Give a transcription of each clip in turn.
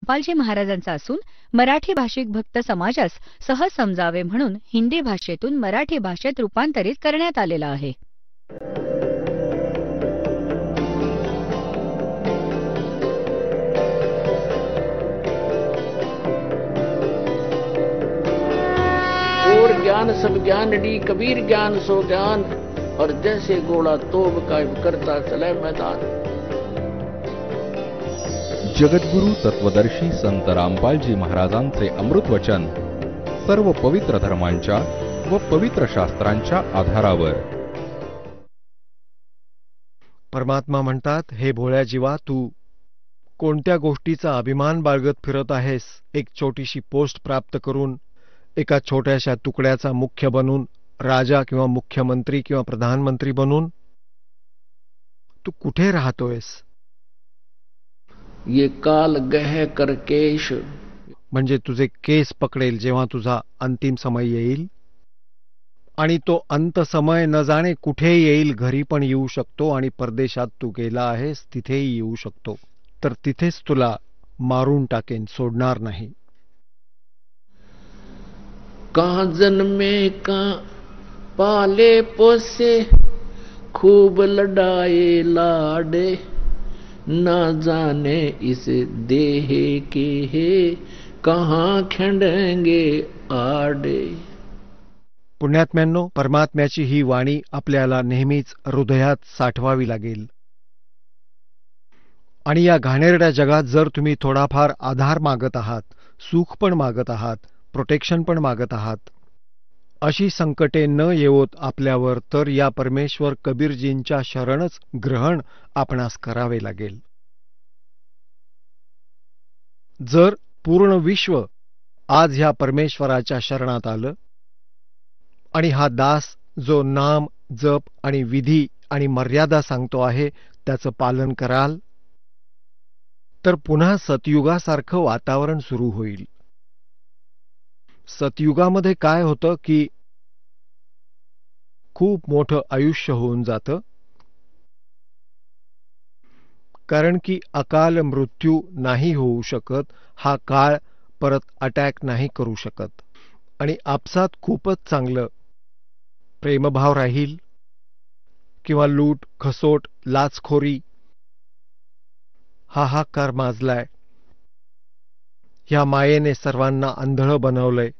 रामपालजी महाराजांचा असून मराठी भाषिक भक्त समाजास सहज समजावे म्हणून हिंदी भाषेतून मराठी भाषेत रूपांतरित करण्यात आलेला आहे. और ज्ञान सब ज्ञान डी कबीर ज्ञान सो ज्ञान और जैसे घोड़ा तोब का करता चले मैदान. जगद्गुरु तत्वदर्शी संत रामपालजी महाराजांचे अमृत वचन सर्व पवित्र धर्मांच्या व पवित्र शास्त्रांच्या आधारावर. परमात्मा म्हणतात, हे भोळ्या जीवा, तू कोणत्या गोष्टीचा अभिमान बाळगत फिरत आहेस? एक छोटीशी पोस्ट प्राप्त करून, एका छोट्याशा तुकड्याचा मुख्य बनून, राजा किंवा मुख्यमंत्री किंवा प्रधानमंत्री बनून तू कुठे राहतोयस? ये काल गह कर केश, म्हणजे तुझे केस पकडेल जेव्हा तुझा अंतिम समय येईल. आणि तो अंत समय न जाणे कुठे येईल. घरी पण येऊ शकतो आणि परदेशात तू गेला आहेस तिथेही येऊ शकतो. तर तिथेच तुला मारून टाकेन, सोडणार नाही. कहाँ जन्मे कहाँ पाले पोसे, खूब लड़ाए लाडे, ना जाने इस देह के है कहाँ खंडेंगे आडे. पुण्यात्म्यांनो, परमात्म्याची ही वाणी आपल्याला नेहमीच हृदयात साठवावी लागेल. आणि या घाणेरड्या जगात जर तुम्ही थोडाफार आधार मागत आहात, सुख पण मागत आहात, प्रोटेक्शन पण मागत आहात, अशी संकटे न येवोत आपल्यावर, तर या परमेश्वर कबीरजींच्या शरणच ग्रहण आपणास करावे लागेल. जर पूर्ण विश्व आज ह्या परमेश्वराच्या शरणात आलं आणि हा दास जो नाम जप आणि विधी आणि मर्यादा सांगतो आहे त्याचं पालन कराल, तर पुन्हा सतयुगासारखं वातावरण सुरू होईल. सतयुगामध्ये काय होतं की खूप मोठं आयुष्य होऊन जातं, कारण की अकाल मृत्यू नाही होऊ शकत. हा काळ परत अटॅक नाही करू शकत. आणि आपसात खूपच चांगलं प्रेमभाव राहील किंवा लूट खसोट लाचखोरी हाहाकार माजलाय. ह्या मायेने सर्वांना आंधळं बनवलंय.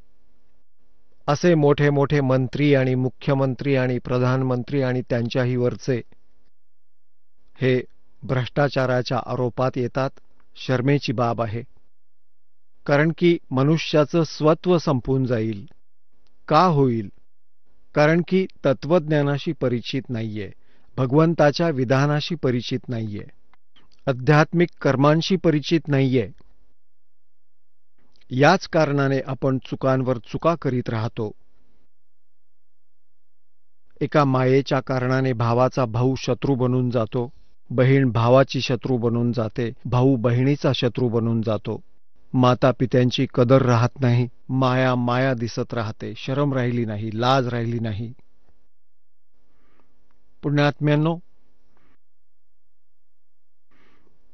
असे मोठे मोठे मंत्री आणि मुख्यमंत्री आणि प्रधानमंत्री आणि त्यांच्याही वरचे हे भ्रष्टाचाराच्या आरोपात येतात. शर्मेची बाब आहे. कारण की मनुष्याचं स्वत्व संपून जाईल. का होईल? कारण की तत्वज्ञानाशी परिचित नाहीये, भगवंताच्या विधानाशी परिचित नाहीये, आध्यात्मिक कर्मांशी परिचित नाहीये. याच कारणाने आपण चुकांवर चुका करीत राहतो. एका मायेच्या कारणाने भावाचा भाऊ शत्रू बनून जातो, बहीण भावाची शत्रू बनून जाते, भाऊ बहिणीचा शत्रू बनून जातो. माता पित्यांची कदर राहत नाही, माया माया दिसत राहते, शरम राहिली नाही, लाज राहिली नाही. पुण्यात्म्यांनो,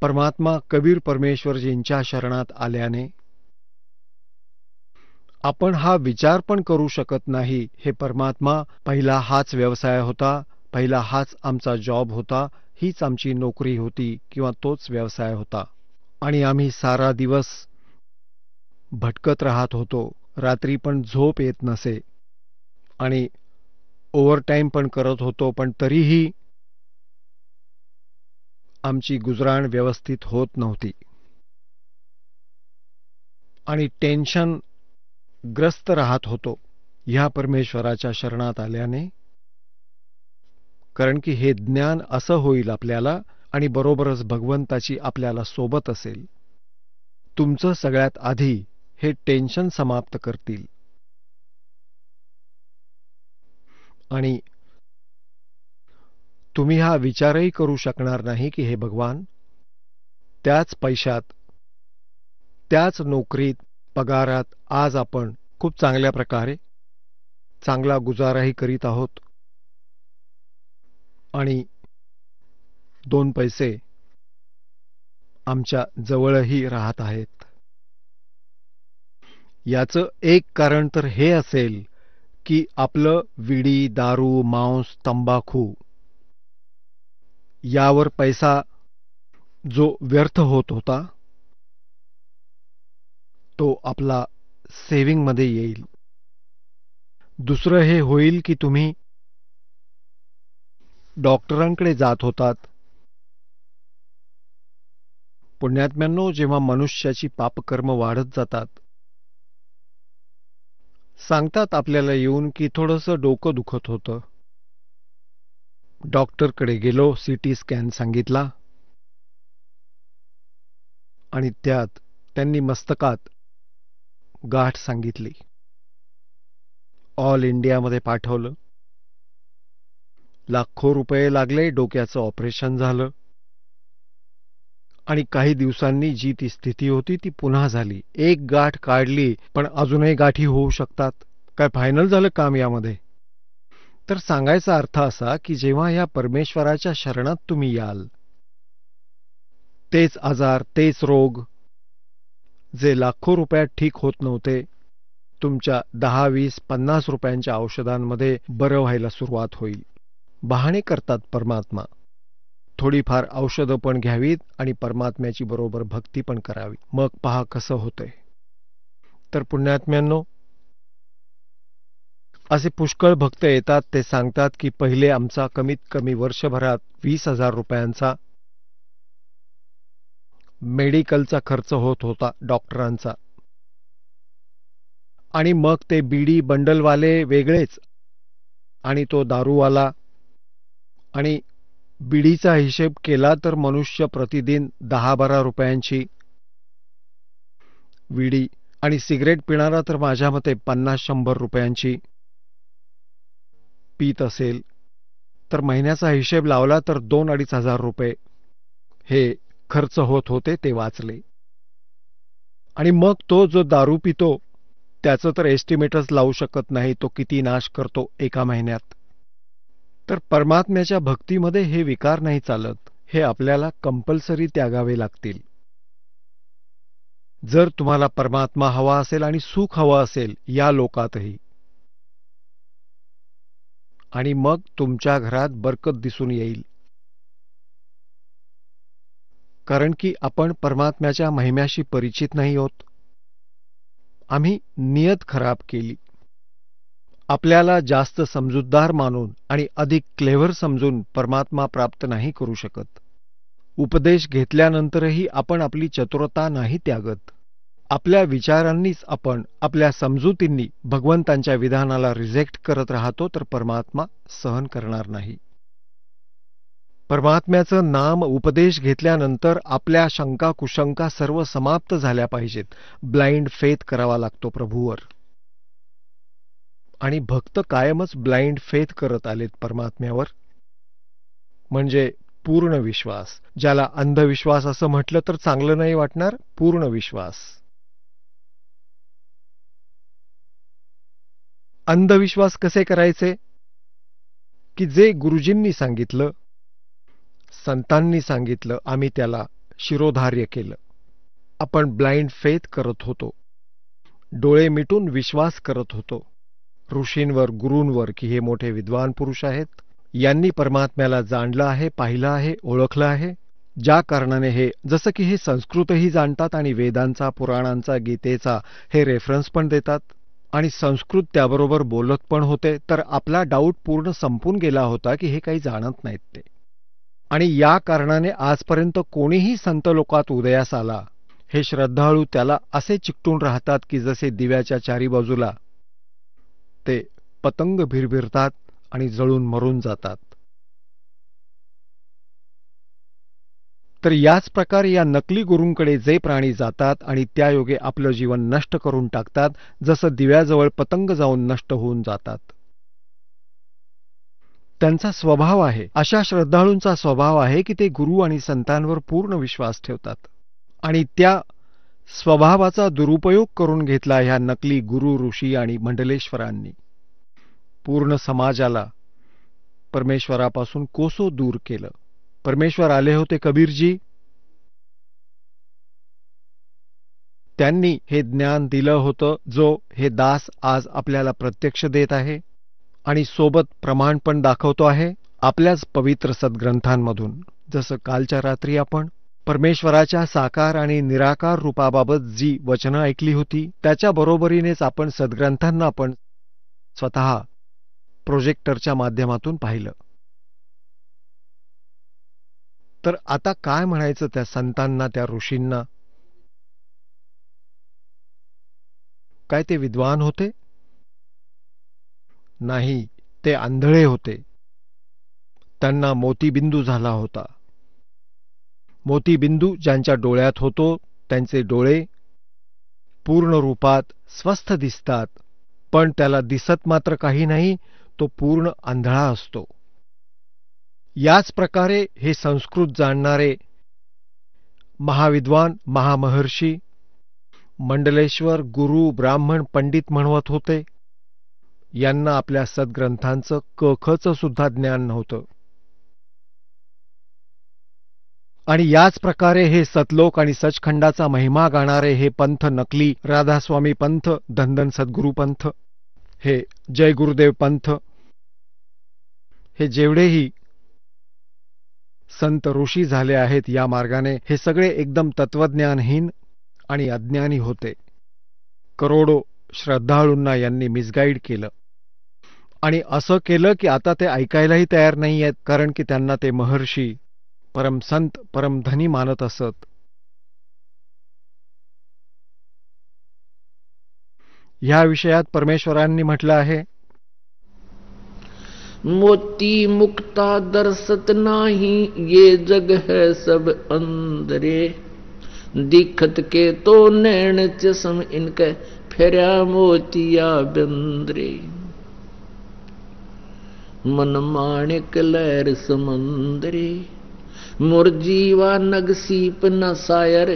परमात्मा कबीर परमेश्वरजींच्या शरणात आल्याने आपण हा विचार पण करू शकत नाही, हे परमात्मा, पहिला हाच व्यवसाय होता, पहिला हाच आमचा जॉब होता, हीच आमची नोकरी होती किंवा तोच व्यवसाय होता, आणि आम्ही सारा दिवस भटकत राहत होतो. रात्री पण झोप येत नसे आणि ओव्हरटाईम पण करत होतो, पण तरीही आमची गुजराण व्यवस्थित होत नव्हती. आणि टेन्शन ग्रस्त राहत होतो ह्या परमेश्वराच्या शरणात आल्याने. कारण की हे ज्ञान असं होईल आपल्याला, आणि बरोबरच भगवंताची आपल्याला सोबत असेल. तुमचं सगळ्यात आधी हे टेन्शन समाप्त करतील. आणि तुम्ही हा विचारही करू शकणार नाही की हे भगवान, त्याच पैशात, त्याच नोकरीत, पगारात आज आपण खूप चांगल्या प्रकारे चांगला गुजाराही करीत आहोत आणि 2 पैसे आमच्या जवळही राहत आहेत. याचं एक कारण तर हे असेल की आपलं विडी, दारू, मांस, तंबाखू यावर पैसा जो व्यर्थ होत होता तो आपला सेव्हिंगमध्ये येईल. दुसरं हे होईल की तुम्ही डॉक्टरांकडे जात होतात. पुण्यात्म्यांनो, जेव्हा मनुष्याची पापकर्म वाढत जातात, सांगतात आपल्याला येऊन की थोडंसं डोकं दुखत होतं. डॉक्टरकडे गेलो, सीटी स्कॅन सांगितला आणि त्यात त्यांनी मस्तकात गाठ सांगितली. ऑल इंडियामध्ये पाठवलं. लाखो रुपये लागले, डोक्याचं ऑपरेशन झालं आणि काही दिवसांनी जी ती स्थिती होती ती पुन्हा झाली. एक गाठ काढली, पण अजूनही गाठी होऊ शकतात. काय फायनल झालं काम यामध्ये? तर सांगायचा अर्थ असा की जेव्हा या परमेश्वराच्या शरणात तुम्ही याल, तेच आजार, तेच रोग जे लाखो रुपयात ठीक होत नव्हते, तुमच्या 10, 20, 50 रुपयांच्या औषधांमध्ये बरं व्हायला सुरुवात होईल. बहाणे करतात परमात्मा. थोडीफार औषधं पण घ्यावीत आणि परमात्म्याची बरोबर भक्ती पण करावी. मग पहा कसं होतंय. तर पुण्यात्म्यांनो, असे पुष्कळ भक्त येतात, ते सांगतात की पहिले आमचा कमीत कमी वर्षभरात 20,000 रुपयांचा मेडिकलचा खर्च होत होता, डॉक्टरांचा. आणि मग ते बीडी बंडलवाले वेगळेच आणि तो दारूवाला. आणि बिडीचा हिशेब केला तर मनुष्य प्रतिदिन 10-12 रुपयांची विडी आणि सिगरेट पिणारा तर माझ्या मते 50-100 रुपयांची पीत असेल, तर महिन्याचा हिशेब लावला तर 2-2.5 हजार रुपये हे खर्च होत होते, ते वाचले. आणि मग तो जो दारू पितो त्याचं तर एस्टिमेटच लावू शकत नाही, तो किती नाश करतो एका महिन्यात. तर परमात्म्याच्या भक्तीमध्ये हे विकार नाही चालत, हे आपल्याला कंपल्सरी त्यागावे लागतील. जर तुम्हाला परमात्मा हवा असेल आणि सुख हवं असेल या लोकातही, आणि मग तुमच्या घरात बरकत दिसून येईल. कारण की आपण परमात्म्याच्या महिम्याशी परिचित नाही आहोत. आम्ही नियत खराब केली. आपल्याला जास्त समजूतदार मानून आणि अधिक क्लेव्हर समजून परमात्मा प्राप्त नाही करू शकत. उपदेश घेतल्यानंतरही आपण आपली चतुरता नाही त्यागत. आपल्या विचारांनीच आपण, आपल्या समजुतींनी भगवंतांच्या विधानाला रिजेक्ट करत राहतो, तर परमात्मा सहन करणार नाही. परमात्म्याचं नाम उपदेश घेतल्यानंतर आपल्या शंका कुशंका सर्व समाप्त झाल्या पाहिजेत. ब्लाइंड फेथ करावा लागतो प्रभूवर. आणि भक्त कायमच ब्लाइंड फेथ करत आलेत परमात्म्यावर. म्हणजे पूर्ण विश्वास, ज्याला अंधविश्वास असं म्हटलं तर चांगलं नाही वाटणार, पूर्ण विश्वास. अंधविश्वास कसे करायचे? की जे गुरुजींनी सांगितलं, संतांनी सांगितलं, आम्ही त्याला शिरोधार्य केलं. आपण ब्लाइंड फेथ करत होतो, डोळे मिटून विश्वास करत होतो ऋषींवर, गुरूंवर, की हे मोठे विद्वान पुरुष आहेत, यांनी परमात्म्याला जाणलं आहे, पाहिलं आहे, ओळखलं आहे. ज्या कारणाने हे, जसं की हे संस्कृतही जाणतात आणि वेदांचा, पुराणांचा, गीतेचा हे रेफरन्स पण देतात आणि संस्कृत त्याबरोबर बोलत पण होते, तर आपला डाऊट पूर्ण संपून गेला होता की हे काही जाणत नाहीत ते. आणि या कारणाने आजपर्यंत कोणीही संत लोकात उदयास आला, हे श्रद्धाळू त्याला असे चिकटून राहतात की जसे दिव्याच्या चारी बाजूला ते पतंग भिरभिरतात आणि जळून मरून जातात. तर याच प्रकारे या नकली गुरूंकडे जे प्राणी जातात आणि त्यायोगे आपलं जीवन नष्ट करून टाकतात, जसं दिव्याजवळ पतंग जाऊन नष्ट होऊन जातात. त्यांचा स्वभाव आहे, अशा श्रद्धाळूंचा स्वभाव आहे की ते गुरु आणि संतांवर पूर्ण विश्वास ठेवतात. आणि त्या स्वभावाचा दुरुपयोग करून घेतला ह्या नकली गुरु, ऋषी आणि मंडलेश्वरांनी. पूर्ण समाजाला परमेश्वरापासून कोसो दूर केलं. परमेश्वर आले होते कबीरजी, त्यांनी हे ज्ञान दिलं होतं, जो हे दास आज आपल्याला प्रत्यक्ष देत आहे आणि सोबत प्रमाण पण दाखवतो आहे आपल्याच पवित्र सद्ग्रंथांमधून. जसं कालच्या रात्री आपण परमेश्वराच्या साकार आणि निराकार रूपाबाबत जी वचनं ऐकली होती, त्याच्या बरोबरीनेच आपण सद्ग्रंथांना आपण स्वतः प्रोजेक्टरच्या माध्यमातून पाहिलं. तर आता काय म्हणायचं त्या संतांना, त्या ऋषींना? काय ते विद्वान होते? नाही, ते आंधळे होते. त्यांना मोतीबिंदू झाला होता. मोतीबिंदू ज्यांच्या डोळ्यात होतो, त्यांचे डोळे पूर्ण रूपात स्वस्थ दिसतात, पण त्याला दिसत मात्र काही नाही, तो पूर्ण आंधळा असतो. याच प्रकारे हे संस्कृत जाणणारे महाविद्वान, महामहर्षी, मंडलेश्वर, गुरु, ब्राह्मण, पंडित म्हणवत होते. यांना आपल्या सद्ग्रंथांचं कखचं सुद्धा ज्ञान नव्हतं. आणि याच प्रकारे हे सतलोक आणि सचखंडाचा महिमा गाणारे हे पंथ, नकली राधास्वामी पंथ, धनधन सद्गुरू पंथ, हे जय गुरुदेव पंथ, हे जेवढेही संत ऋषी झाले आहेत या मार्गाने, हे सगळे एकदम तत्वज्ञानहीन आणि अज्ञानी होते. करोडो श्रद्धाळूंना यांनी मिसगाईड केलं आणि असं केलं की आता ते ऐकायलाही तयार नाही आहेत, कारण की त्यांना ते महर्षी, परमसंत, परमधनी मानत असत. ह्या विषयात परमेश्वरांनी म्हटलं आहे, मोती मुक्ता दर्शत नाही, ये जग है सब अंदरे, दिखत के तो नैन चश्म इनके, फेरा मोतिया बंदरे, मन माणिक लहर समंदरे, मुरजीवा नग सीप न सायर,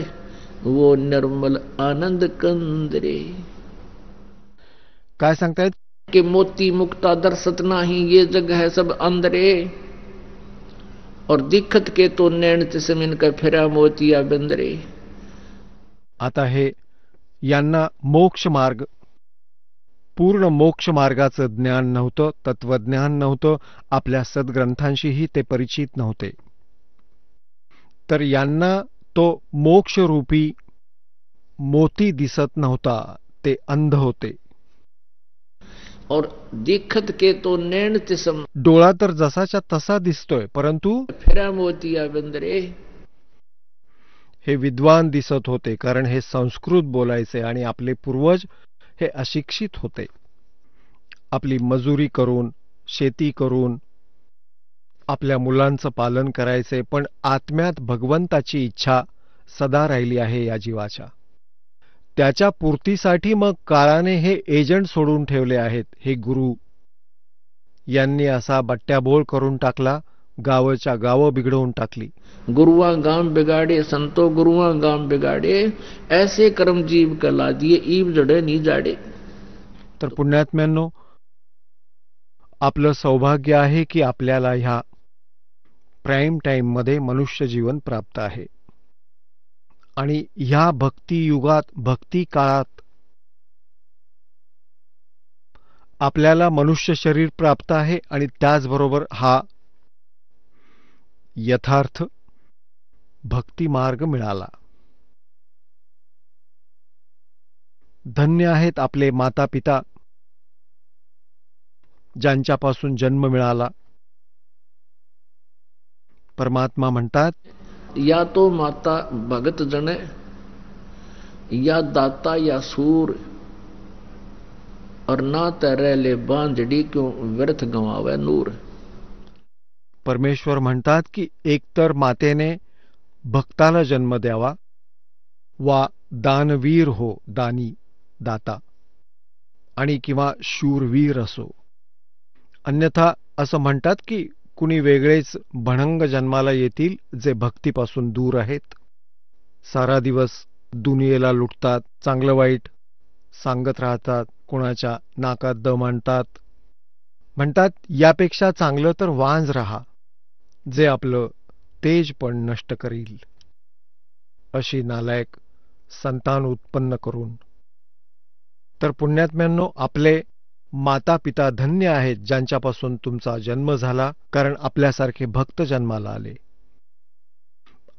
वो निर्मल आनंद कंदरे. काय सांगतायत? कि मोती मुक्ता दर्शत नाही, ये जग है सब अंदरे, और दिखत के तो नैन चश्म इनका, फेरा मोतिया बंदरे. आता हे यांना मोक्ष मार्ग, पूर्ण मोक्ष मार्गाचं ज्ञान नव्हतं, तत्वज्ञान नव्हतं, आपल्या सद्ग्रंथांशीही ते परिचित नव्हते. तर यांना तो मोक्षरूपी मोती दिसत नव्हता, ते अंध होते. और दिखत के तो नैन चश्म, डोळा तर जसाच्या तसा दिसतोय, परंतु फेरा मोतिया बंदरे. हे विद्वान दिसत होते, कारण हे संस्कृत बोलायचे आणि आपले पूर्वज हे अशिक्षित होते. आपली मजुरी करून, शेती करून आपल्या मुलांचं पालन करायचे, पण आत्म्यात भगवंताची इच्छा सदा राहिली आहे या जीवाच्या. त्याच्या पूर्तीसाठी मग काळाने हे एजंट सोडून ठेवले आहेत. हे गुरु यांनी असा बट्ट्याबोळ करून टाकला, गावच्या गावं बिघडवून टाकली. गुरुआ गांव बिगाड़े, संतो गुरुआ गांव बिगाड़े, ऐसे कर्म जीव कला दिए, ईब जड़े नी जाड़े. तर पुण्यात्म्यांनो, आपलं सौभाग्य आहे की आपल्याला ह्या प्राईम टाइम मध्ये मनुष्य जीवन प्राप्त आहे. आणि ह्या भक्ती युगात, भक्ती काळात आपल्याला मनुष्य शरीर प्राप्त आहे आणि त्याचबरोबर हा यथार्थ भक्ती मार्ग मिळाला. धन्य आहेत आपले माता पिता, ज्यांच्यापासून जन्म मिळाला. परमात्मा म्हणतात, या तो माता भगत जने, या दाता या सूर, और ना तरह ले बांझड़ी, क्यों व्यर्थ गंवावे नूर. परमेश्वर म्हणतात की एकतर मातेने भक्ताला जन्म द्यावा, वा दानवीर हो, दानी, दाता, आणि किंवा शूरवीर असो. अन्यथा असं म्हणतात की कुणी वेगळेच भणंग जन्माला येतील, जे भक्तीपासून दूर आहेत. सारा दिवस दुनियेला लुटतात, चांगलं वाईट सांगत राहतात, कोणाच्या नाकात दम आणतात. म्हणतात यापेक्षा चांगलं तर वांज रहा, जे आपलं तेज पण नष्ट करील. अशी नालायक संतान उत्पन्न करून. तर पुण्यात्म्यांनो, आपले माता पिता धन्य आहेत ज्यांच्यापासून तुमचा जन्म झाला, कारण आपल्यासारखे भक्त जन्माला आले.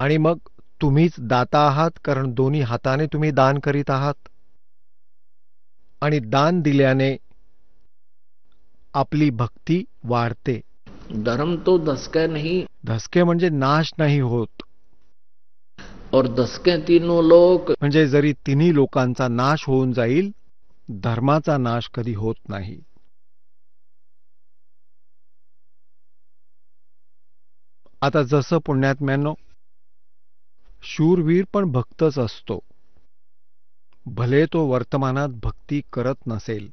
आणि मग तुम्हीच दाता आहात, कारण दोन्ही हाताने तुम्ही दान करीत आहात. आणि दान दिल्याने आपली भक्ती वाढते. धर्म तो धसके नहीं, धसके म्हणजे नाश नाही होत. और धसके तीनों लोक, म्हणजे जरी तिन्ही लोकांचा नाश होऊन जाईल, धर्माचा नाश कधी होत नाही. आता जसं पुण्यात्म्यांनो, शूरवीर पण भक्तच असतो. भले तो वर्तमानात भक्ती करत नसेल,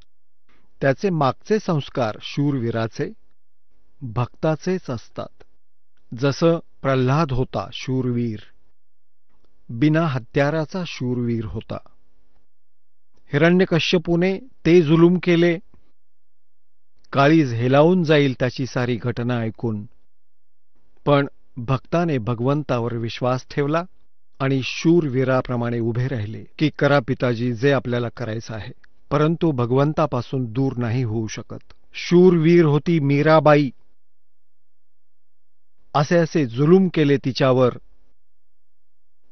त्याचे मागचे संस्कार शूरवीराचे भक्ताचेच असतात. जसं प्रल्हाद होता शूरवीर, बिना हत्याराचा शूरवीर होता. हिरण्यकश्यपूने ते जुलूम केले, काळीज हेलावून जाईल त्याची सारी घटना ऐकून. पण भक्ताने भगवंतावर विश्वास ठेवला आणि शूरवीराप्रमाणे उभे राहिले की करा पिताजी जे आपल्याला करायचं आहे, परंतु भगवंतापासून दूर नाही होऊ शकत. शूरवीर होती मीराबाई. असे जुलूम केले तिच्यावर,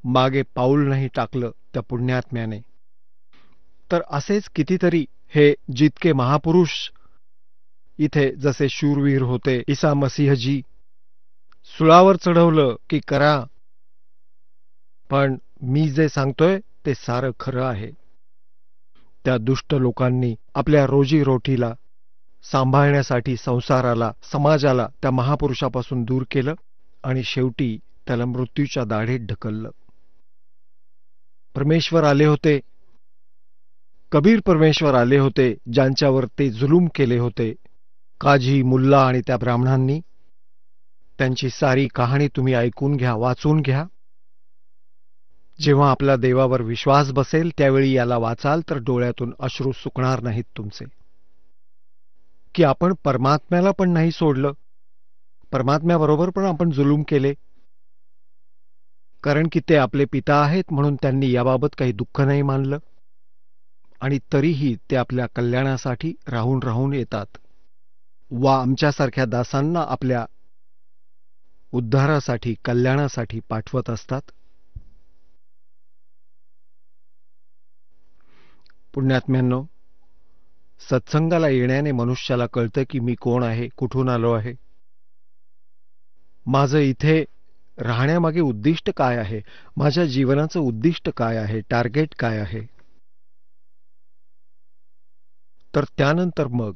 मागे पाऊल नाही टाकलं त्या पुण्यात्म्याने. तर असेच कितीतरी हे जितके महापुरुष इथे जसे शूरवीर होते, ईसा मसीहजी सुळावर चढवलं की करा, पण मी जे सांगतोय ते सारं खरं आहे. त्या दुष्ट लोकांनी आपल्या रोजीरोटीला सांभाळण्यासाठी संसाराला, समाजाला त्या महापुरुषापासून दूर केलं आणि शेवटी त्याला मृत्यूच्या दाढेत ढकललं. परमेश्वर आले होते, कबीर परमेश्वर आले होते, ज्यांच्यावर ते जुलूम केले होते. काझी, मुल्ला आणि त्या ब्राह्मणांनी. त्यांची सारी कहाणी तुम्ही ऐकून घ्या, वाचून घ्या. जेव्हा आपल्या देवावर विश्वास बसेल त्यावेळी याला वाचाल तर डोळ्यातून अश्रू सुकणार नाहीत तुमचे. की आपण परमात्म्याला पण नाही सोडलं, परमात्म्याबरोबर पण आपण जुलूम केले, कारण की ते आपले पिता आहेत म्हणून त्यांनी याबाबत काही दुःख नाही मानलं. आणि तरीही ते आपल्या कल्याणासाठी राहून राहून येतात वा आमच्यासारख्या दासांना आपल्या उद्धारासाठी, कल्याणासाठी पाठवत असतात. पुण्यात्म्यांनो, सत्संगाला येण्याने मनुष्याला कळतं की मी कोण आहे, कुठून आलो आहे, माझं इथे राहण्यामागे उद्दिष्ट काय आहे, माझ्या जीवनाचं उद्दिष्ट काय आहे, टार्गेट काय आहे. तर त्यानंतर मग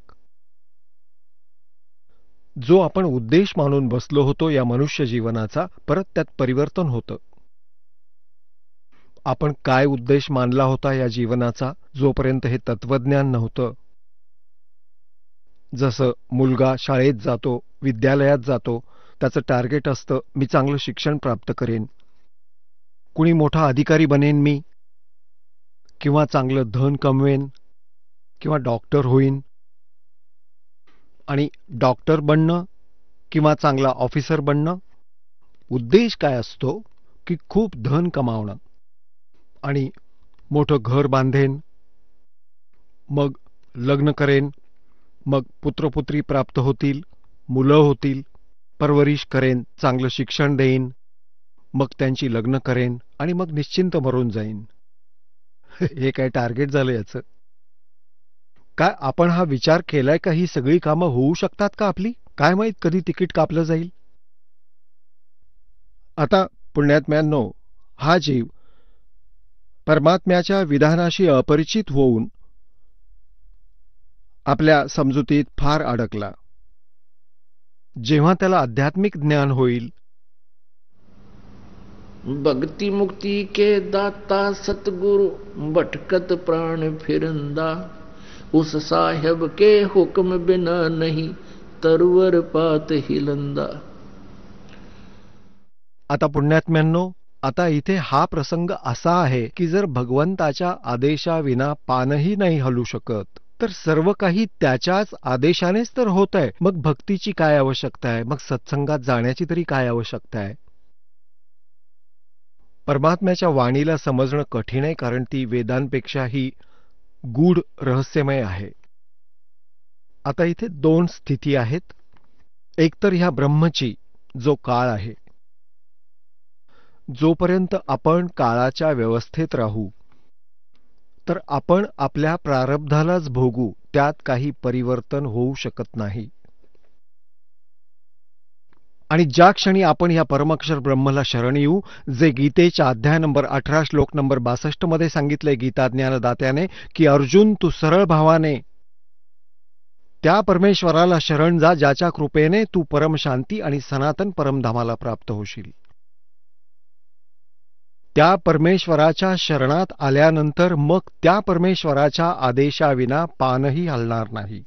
जो आपण उद्देश मानून बसलो होतो या मनुष्य जीवनाचा, परत त्यात परिवर्तन होतं. आपण काय उद्देश मानला होता या जीवनाचा, जोपर्यंत हे तत्वज्ञान नव्हतं. जसं मुलगा शाळेत जातो, विद्यालयात जातो, त्याचं टार्गेट असतं मी चांगलं शिक्षण प्राप्त करेन, कुणी मोठा अधिकारी बनेन मी, किंवा चांगलं धन कमवेन, किंवा डॉक्टर होईन. आणि डॉक्टर बनणं किंवा चांगला ऑफिसर बनणं, उद्देश काय असतो की खूप धन कमावणं आणि मोठं घर बांधेन, मग लग्न करेन, मग पुत्रपुत्री प्राप्त होतील, मुलं होतील, परवरिश करेन, चांगलं शिक्षण देईन, मग त्यांची लग्न करेन आणि मग निश्चिंत मरून जाईन. हे काय टार्गेट झालं याचं? काय आपण हा विचार केलाय का ही सगळी कामं होऊ शकतात का आपली? काय माहित कधी तिकीट कापलं जाईल. आता पुण्यात्म्यांनो, हा जीव परमात्म्याच्या विधानाशी अपरिचित होऊन आपल्या समजुतीत फार अडकला. जेव्हा त्याला आध्यात्मिक ज्ञान होईल, भक्ति मुक्ति के दाता सतगुरु भटकत प्राण फिरंदा, उस साहेब के हुक्म बिना नहीं तरवर पात हिलंदा. आता पुण्यात्म्यांनो, आता इथे हा प्रसंग असा आहे की जर भगवंताच्या आदेशाविना पानही नाही हलू शकत, तर सर्व काही त्याच्याच आदेशानेच तर होत आहे. मग भक्तीची काय आवश्यकता आहे? मग सत्संगात जाण्याची तरी काय आवश्यकता आहे? परमात्म्याच्या वाणीला समजणं कठीण आहे, कारण ती वेदांपेक्षाही गूढ रहस्यमय आहे. आता इथे दोन स्थिती आहेत. एक तर ह्या ब्रह्मची, जो काळ आहे. जोपर्यंत आपण काळाच्या व्यवस्थेत राहू तर आपण आपल्या प्रारब्धालाच भोगू, त्यात काही परिवर्तन होऊ शकत नाही. आणि ज्या क्षणी आपण ह्या परमाक्षर ब्रह्मला शरण येऊ, जे गीतेच्या अध्याय नंबर 18 श्लोक नंबर 62 मध्ये सांगितलंय गीता ज्ञानदात्याने, की अर्जुन तू सरळ भावाने त्या परमेश्वराला शरण जा, ज्याच्या कृपेने तू परमशांती आणि सनातन परमधामाला प्राप्त होशील. त्या परमेश्वराच्या शरणात आल्यानंतर मग त्या परमेश्वराच्या आदेशाविना पानही हलणार नाही.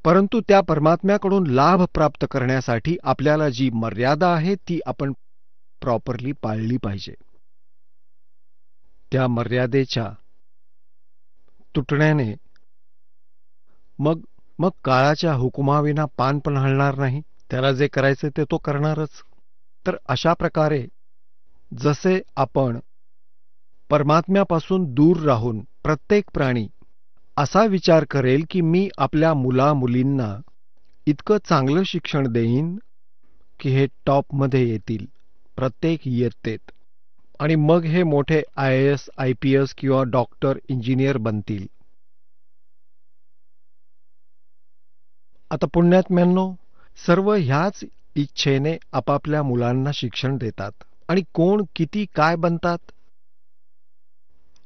परंतु त्या परमात्म्याकडून लाभ प्राप्त करण्यासाठी आपल्याला जी मर्यादा आहे ती आपण प्रॉपरली पाळली पाहिजे. त्या मर्यादेच्या तुटण्याने मग काळाच्या हुकुमाविना पान पण हलणार नाही. त्याला जे करायचे ते तो करणारच. तर अशा प्रकारे जसे आपण परमात्म्यापासून दूर राहून प्रत्येक प्राणी असा विचार करेल की मी आपल्या मुला-मुलींना इतकं चांगलं शिक्षण देईन की हे टॉपमध्ये येतील प्रत्येक इयत्तेत, आणि मग हे मोठे IAS, IPS किंवा डॉक्टर, इंजिनियर बनतील. आता पुण्यात्म्यांनो, सर्व ह्याच इच्छेने आपापल्या मुलांना शिक्षण देतात, आणि कोण किती काय बनतात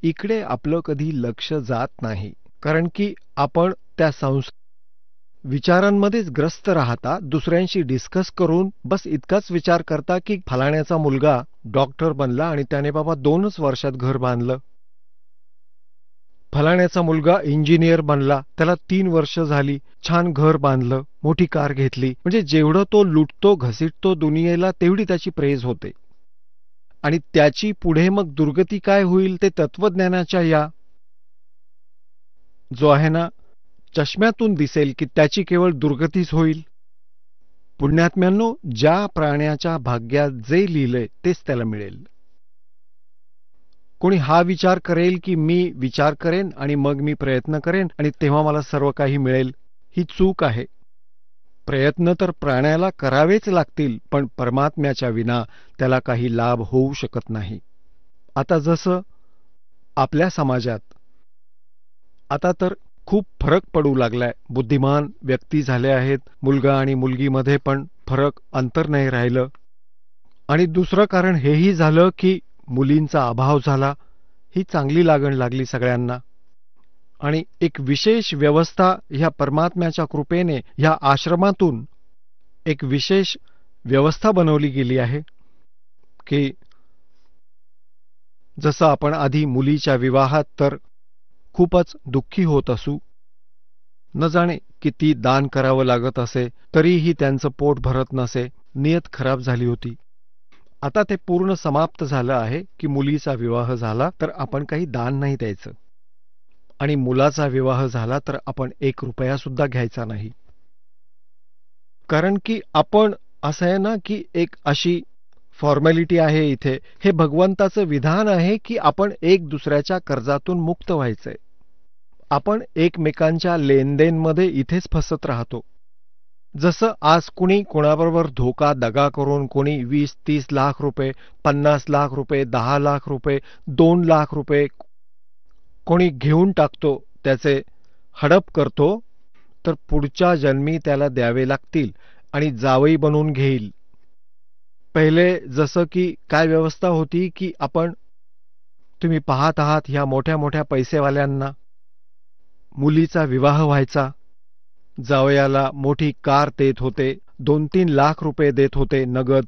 इकडे आपलं कधी लक्ष जात नाही. कारण की आपण त्या विचारांमध्येच ग्रस्त राहता. दुसऱ्यांशी डिस्कस करून बस इतकाच विचार करता की फलाण्याचा मुलगा डॉक्टर बनला आणि त्याने बाबा 2च वर्षात घर बांधलं. फलाण्याचा मुलगा इंजिनियर बनला, त्याला 3 वर्ष झाली, छान घर बांधलं, मोठी कार घेतली. म्हणजे जेवढं तो लुटतो घसीटतो दुनियेला तेवढी त्याची प्रेज होते. आणि त्याची पुढे मग दुर्गती काय होईल ते तत्वज्ञानाच्या या जो आहे ना चष्म्यातून दिसेल की त्याची केवळ दुर्गतीच होईल. पुण्यात्म्यांनो, ज्या प्राण्याच्या भाग्यात जे लिहिलंय तेच त्याला मिळेल. कोणी हा विचार करेल की मी विचार करेन आणि मग मी प्रयत्न करेन आणि तेव्हा मला सर्व काही मिळेल, ही चूक आहे. प्रयत्न तर प्राण्याला करावेच लागतील, पण परमात्म्याच्या विना त्याला काही लाभ होऊ शकत नाही. आता जसं आपल्या समाजात आता तर खूप फरक पडू लागलाय. बुद्धिमान व्यक्ती झाले आहेत, मुलगा आणि मुलगीमध्ये पण फरक, अंतर नाही राहिलं. आणि दुसरं कारण हेही झालं की मुलींचा अभाव झाला. ही चांगली लागण लागली सगळ्यांना. आणि एक विशेष व्यवस्था ह्या परमात्म्याच्या कृपेने ह्या आश्रमातून एक विशेष व्यवस्था बनवली गेली आहे की जसं आपण आधी मुलीच्या विवाहात तर खूपच दुःखी होत असू, न जाणे किती दान करावं लागत असे, तरीही त्यांचं पोट भरत नसे, नियत खराब झाली होती. आता ते पूर्ण समाप्त झालं आहे की मुलीचा विवाह झाला तर आपण काही दान नाही द्यायचं, आणि मुलाचा विवाह झाला तर आपण 1 रुपया सुद्धा घ्यायचा नाही. कारण की आपण असं आहे ना की एक अशी फॉर्मॅलिटी आहे इथे, हे भगवंताचं विधान आहे की आपण एक दुसऱ्याच्या कर्जातून मुक्त व्हायचंय. आपण एकमेकांच्या लेनदेनमध्ये इथेच फसत राहतो. जसं आज कुणी कोणाबरोबर धोका दगा करून कोणी 20-30 लाख रुपये, 50 लाख रुपये, 10 लाख रुपये, 2 लाख रुपये कोणी घेऊन टाकतो, त्याचे हडप करतो, तर पुढच्या जन्मी त्याला द्यावे लागतील आणि जावई बनवून घेईल. पहिले जसं की काय व्यवस्था होती की आपण, तुम्ही पाहत आहात ह्या मोठ्या मोठ्या पैसेवाल्यांना मुलीचा विवाह व्हायचा, जावयाला मोठी कार देत होते, 2-3 लाख रुपये देत होते नगद,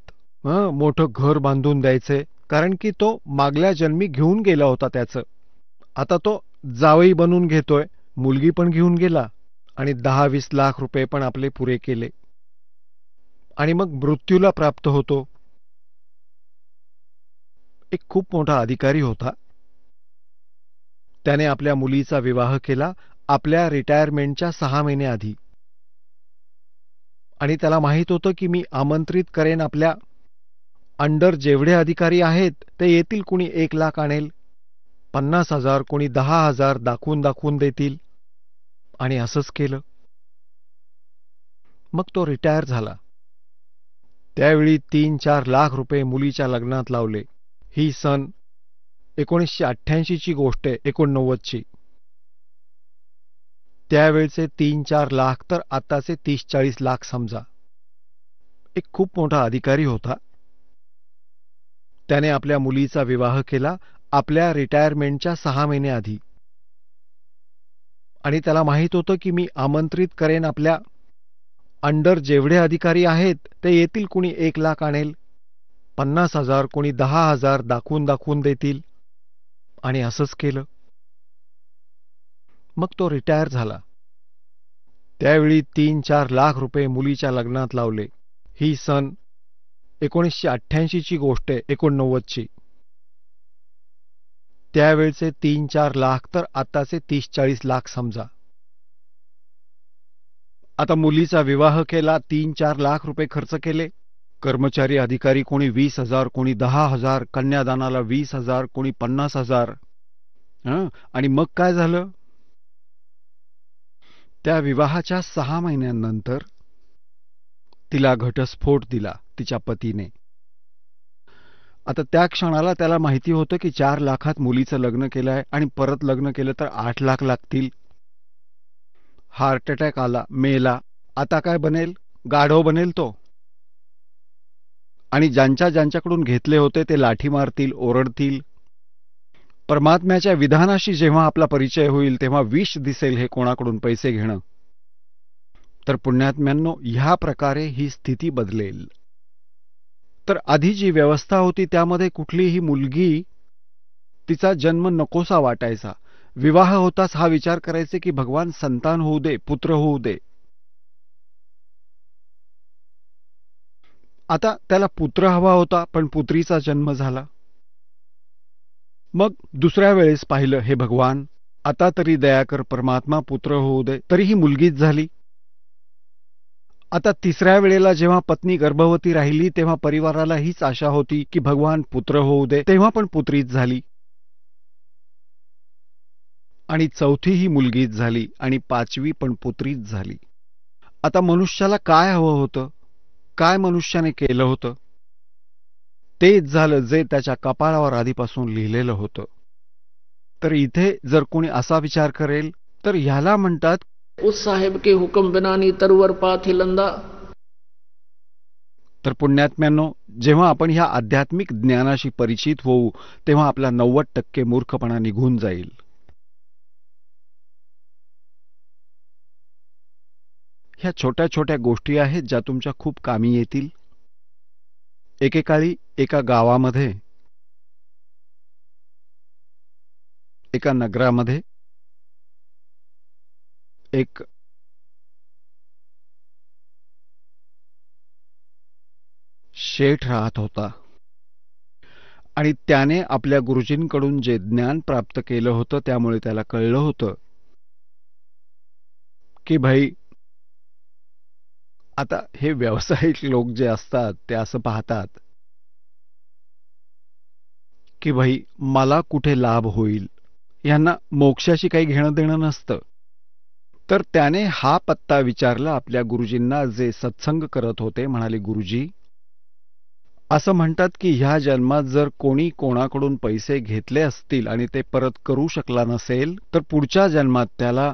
मोठं घर बांधून द्यायचे, कारण की तो मागल्या जन्मी घेऊन गेला होता त्याचं. आता तो जावई बनून घेतोय, मुलगी पण घेऊन गेला आणि 10-20 लाख रुपये पण आपले पुरे केले, आणि मग मृत्यूला प्राप्त होतो. एक खूप मोठा अधिकारी होता, त्याने आपल्या मुलीचा विवाह केला आपल्या रिटायरमेंटच्या 6 महिने आधी, आणि त्याला माहित होतं की मी आमंत्रित करेन आपल्या अंडर जेवढे अधिकारी आहेत ते येतील, कुणी 1,00,000 आणेल, 50,000 कोणी 10,000 दाखवून देतील. आणि असंच केलं. मग तो रिटायर झाला. त्यावेळी 3-4 लाख रुपये मुलीच्या लग्नात लावले. ही सन 1988ची गोष्ट आहे, 89ची. त्यावेळचे 3-4 लाख तर आताचे 30-40 लाख समजा. एक खूप मोठा अधिकारी होता. त्याने आपल्या मुलीचा विवाह केला आपल्या रिटायरमेंटच्या 6 महिने आधी. आणि त्याला माहित होतं की मी आमंत्रित करेन आपल्या अंडर जेवढे अधिकारी आहेत ते येतील, कुणी 1,00,000 आणेल, 50,000 कोणी 10,000 दाखवून देतील. आणि असंच केलं. मग तो रिटायर झाला. त्यावेळी 3-4 लाख रुपये मुलीच्या लग्नात लावले. ही सन 1988ची गोष्ट आहे, 89ची. त्यावेळचे 3-4 लाख तर आताचे 30-40 लाख समजा. आता मुलीचा विवाह केला, 3-4 लाख रुपये खर्च केले. कर्मचारी अधिकारी कोणी 20,000 कोणी 10,000, कन्यादानाला 20,000 कोणी 50,000. आणि मग काय झालं? त्या विवाहाच्या 6 महिन्यांनंतर तिला घटस्फोट दिला तिच्या पतीने. आता त्या क्षणाला त्याला माहिती होतं की 4 लाखात मुलीचं लग्न केलं आहे आणि परत लग्न केलं तर 8 लाख लागतील. हार्ट अटॅक आला, मेला. आता काय बनेल? गाढव बनेल तो. आणि ज्यांच्याकडून घेतले होते ते लाठी मारतील, ओरडतील. परमात्म्याच्या विधानाशी जेव्हा आपला परिचय होईल तेव्हा विष दिसेल हे कोणाकडून पैसे घेणं. तर पुण्यात्म्यांनो, ह्या प्रकारे ही स्थिती बदलेल. तर आधी जी व्यवस्था होती त्यामध्ये कुठलीही मुलगी तिचा जन्म नकोसा वाटायचा. विवाह होताच हा विचार करायचे की भगवान संतान होऊ दे, पुत्र होऊ दे. आता त्याला पुत्र हवा होता, पण पुत्रीचा जन्म झाला. मग दुसऱ्या वेळेस पाहिलं, हे भगवान आता तरी दया कर, परमात्मा पुत्र होऊ दे. तरीही मुलगीच झाली. आता तिसऱ्या वेळेला जेव्हा पत्नी गर्भवती राहिली तेव्हा परिवाराला हीच आशा होती की भगवान पुत्र होऊ दे. तेव्हा पण पुत्रीच झाली. आणि चौथी ही मुलगीच झाली आणि 5वी पण पुत्रीच झाली. आता मनुष्याला काय हवं होतं? काय मनुष्याने केलं होतं? तेच झालं जे त्याच्या कपाळावर आधीपासून लिहिलेलं होतं. तर इथे जर कोणी असा विचार करेल तर ह्याला म्हणतात, उस साहेब के हुक्म बिना नी तरवर पाथ हिलंदा. तर पुण्यात्म्यांनो, जेव्हा आपण ह्या आध्यात्मिक ज्ञानाशी परिचित होऊ तेव्हा आपला 90% मूर्खपणा निघून जाईल. ह्या छोट्या छोट्या गोष्टी आहेत ज्या तुमच्या खूप कामी येतील. एकेकाळी एका गावामध्ये, एका नगरामध्ये एक शेठ राहत होता. आणि त्याने आपल्या गुरुजींकडून जे ज्ञान प्राप्त केलं होतं त्यामुळे त्याला कळलं होतं की भाई, आता हे व्यावसायिक लोक जे असतात ते असं पाहतात की भाई मला कुठे लाभ होईल, यांना मोक्षाशी काही घेणं देणं नसतं. तर त्याने हा पत्ता विचारला आपल्या गुरुजींना जे सत्संग करत होते. म्हणाले, गुरुजी, असं म्हणतात की ह्या जन्मात जर कोणी कोणाकडून पैसे घेतले असतील आणि ते परत करू शकला नसेल तर पुढच्या जन्मात त्याला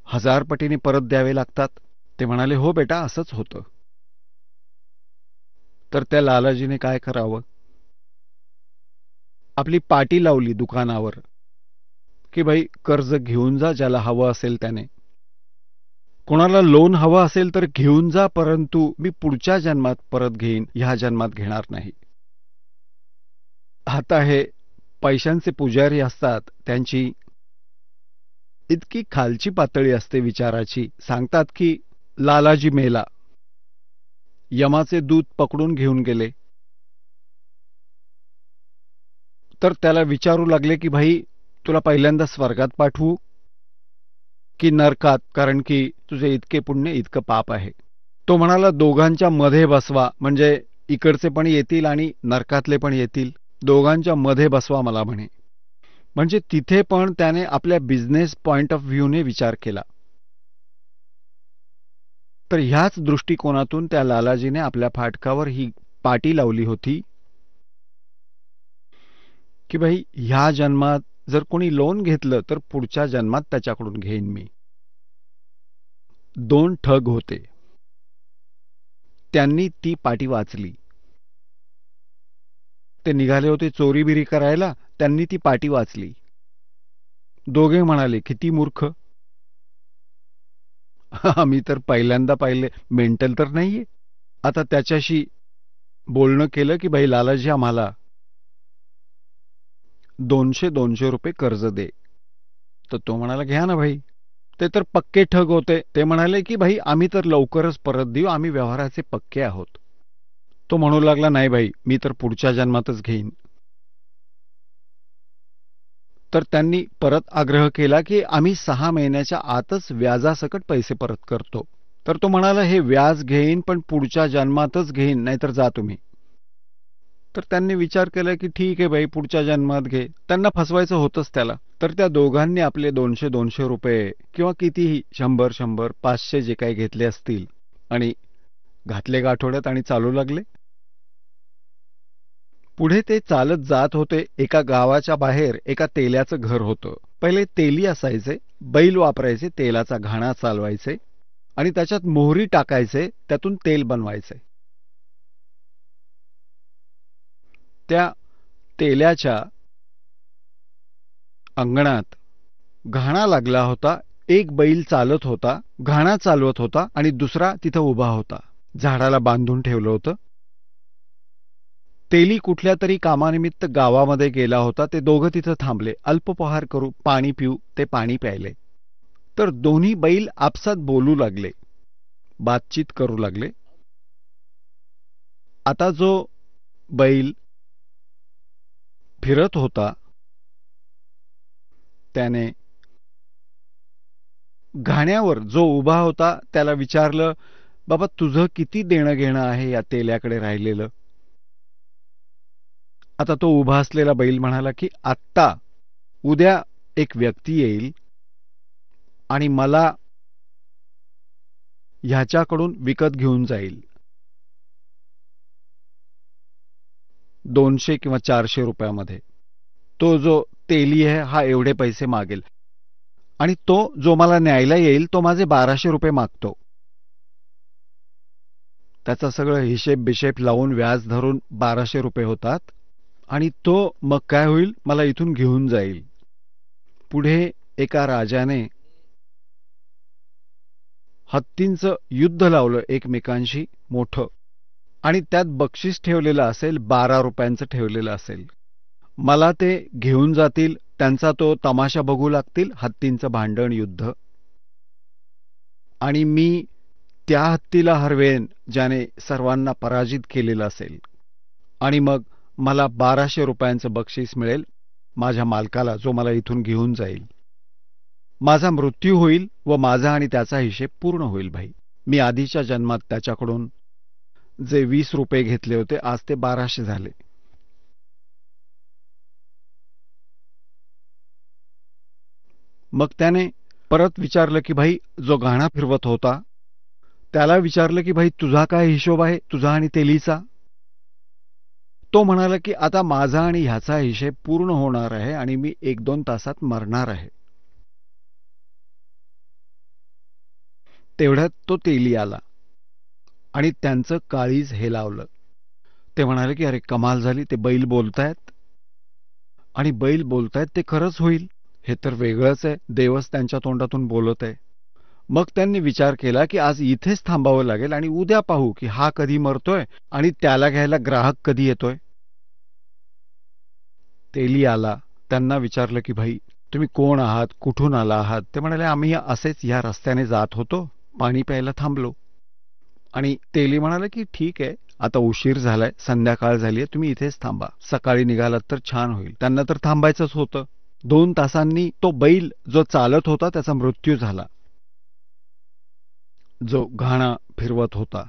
1000 पटीने परत द्यावे लागतात. ते म्हणाले, हो बेटा, असंच होतं. तर त्या लालाजीने काय करावं? आपली पाटी लावली दुकानावर की भाई कर्ज घेऊन जा ज्याला हवं असेल त्याने. कोणाला लोन हवं असेल तर घेऊन जा, परंतु मी पुढच्या जन्मात परत घेईन, ह्या जन्मात घेणार नाही. आता हे पैशांचे पुजारी असतात, त्यांची इतकी खालची पातळी असते विचाराची. सांगतात की लालाजी मेला, यमाचे दूत पकडून घेऊन गेले. तर त्याला विचारू लागले की भाई, तुला पहिल्यांदा स्वर्गात पाठवू की नरकात, कारण की तुझे इतके पुण्य इतकं पाप आहे. तो म्हणाला, दोघांच्या मध्ये बसवा, म्हणजे इकडचे पण येतील आणि नरकातले पण येतील, दोघांच्या मध्ये बसवा मला म्हणे. म्हणजे तिथे पण त्याने आपल्या बिझनेस पॉइंट ऑफ व्ह्यूने विचार केला. तर ह्याच दृष्टिकोनातून त्या लालाजीने आपल्या फाटकावर ही पाटी लावली होती की भाई ह्या जन्मात जर कोणी लोन घेतलं तर पुढच्या जन्मात त्याच्याकडून घेईन मी. 2 ठग होते, त्यांनी ती पाटी वाचली. ते निघाले होते चोरीबिरी करायला, त्यांनी ती पाटी वाचली. दोघे म्हणाले किती मूर्ख, आम्ही तर पहिल्यांदा पाहिले, मेंटल तर नाहीये. आता त्याच्याशी बोलणं केलं की भाई लालाजी आम्हाला 200 रुपये कर्ज दे. तर तो म्हणाला घ्या ना भाई. ते तर पक्के ठग होते. ते म्हणाले की भाई आम्ही तर लवकरच परत देऊ, आम्ही व्यवहाराचे पक्के आहोत. तो म्हणू लागला नाही भाई, मी तर पुढच्या जन्मातच घेईन. तर त्यांनी परत आग्रह केला की आम्ही 6 महिन्याच्या आतच व्याजासकट पैसे परत करतो. तर तो म्हणाला हे व्याज घेईन पण पुढच्या जन्मातच घेईन, नाहीतर जा तुम्ही. तर त्यांनी विचार केला की ठीक आहे भाई, पुढच्या जन्मात घे. त्यांना फसवायचं होतंच त्याला. तर त्या दोघांनी आपले 200 रुपये किंवा कितीही 100 500 जे काही घेतले असतील आणि घातले गाठोड्यात आणि चालू लागले. पुढे ते चालत जात होते. एका गावाच्या बाहेर एका तेल्याचं घर होतं. पहिले तेली असायचे, बैल वापरायचे, तेलाचा घाणा चालवायचे आणि त्याच्यात मोहरी टाकायचे, त्यातून तेल बनवायचे. त्या तेल्याच्या अंगणात घाणा लागला होता. एक बैल चालत होता, घाणा चालवत होता आणि दुसरा तिथं उभा होता. झाडाला बांधून ठेवलं होतं. तेली कुठल्या तरी कामानिमित्त गावामध्ये गेला होता. ते दोघं तिथं थांबले. अल्पपहार करू, पाणी पिऊ. ते पाणी प्यायले. तर दोन्ही बैल आपसात बोलू लागले, बातचीत करू लागले. आता जो बैल फिरत होता त्याने घाण्यावर जो उभा होता त्याला विचारलं, बाबा तुझं किती देणं घेणं आहे या तेल्याकडे राहिलेलं. आता तो उभा असलेला बैल म्हणाला की आत्ता उद्या एक व्यक्ती येईल आणि मला ह्याच्याकडून विकत घेऊन जाईल 200 किंवा 400 रुपयामध्ये. तो जो तेली आहे हा एवढे पैसे मागेल आणि तो जो मला न्यायला येईल तो माझे 1200 रुपये मागतो. त्याचा सगळं हिशेब बिशेब लावून व्याज धरून 1200 रुपये होतात आणि तो मग काय होईल, मला इथून घेऊन जाईल. पुढे एका राजाने हत्तींचं युद्ध लावलं एकमेकांशी मोठं आणि त्यात बक्षीस ठेवलेलं असेल, 12 रुपयांचं ठेवलेलं असेल. मला ते घेऊन जातील, त्यांचा तो तमाशा बघू लागतील, हत्तींचं भांडण युद्ध, आणि मी त्या हत्तीला हरवेन ज्याने सर्वांना पराजित केलेलं असेल आणि मग मला 1200 रुपयांचं बक्षीस मिळेल माझ्या मालकाला, जो मला इथून घेऊन जाईल. माझा मृत्यू होईल व माझा आणि त्याचा हिशेब पूर्ण होईल भाई. मी आधीच्या जन्मात त्याच्याकडून जे 20 रुपये घेतले होते आज ते 1200 झाले. मग त्याने परत विचारलं की भाई जो गाणा फिरवत होता त्याला विचारलं की भाई तुझा काय हिशोब आहे, तुझा आणि तेलीचा. तो म्हणाला की आता माझा आणि ह्याचा हिशेब पूर्ण होणार आहे आणि मी 1-2 तासात मरणार आहे. तेवढ्यात तो तेली आला आणि त्यांचं काळीज हेलावलं. ते म्हणाले की अरे कमाल झाली, ते बैल बोलतायत आणि बैल बोलतायत ते खरंच होईल. हे तर वेगळंच आहे, देवच त्यांच्या तोंडातून बोलत आहे. मग त्यांनी विचार केला की आज इथेच थांबावं लागेल आणि उद्या पाहू की हा कधी मरतोय आणि त्याला घ्यायला ग्राहक कधी येतोय. तेली आला. त्यांना विचारलं की भाई तुम्ही कोण आहात, कुठून आला आहात. ते म्हणाले आम्ही असेच या रस्त्याने जात होतो, पाणी प्यायला थांबलो. आणि तेली म्हणाले की ठीक आहे, आता उशीर झालाय, संध्याकाळ झालीय, तुम्ही इथेच थांबा, सकाळी निघालात तर छान होईल. त्यांना तर थांबायचंच होतं. 2 तासांनी तो बैल जो चालत होता त्याचा मृत्यू झाला, जो घाणा फिरवत होता.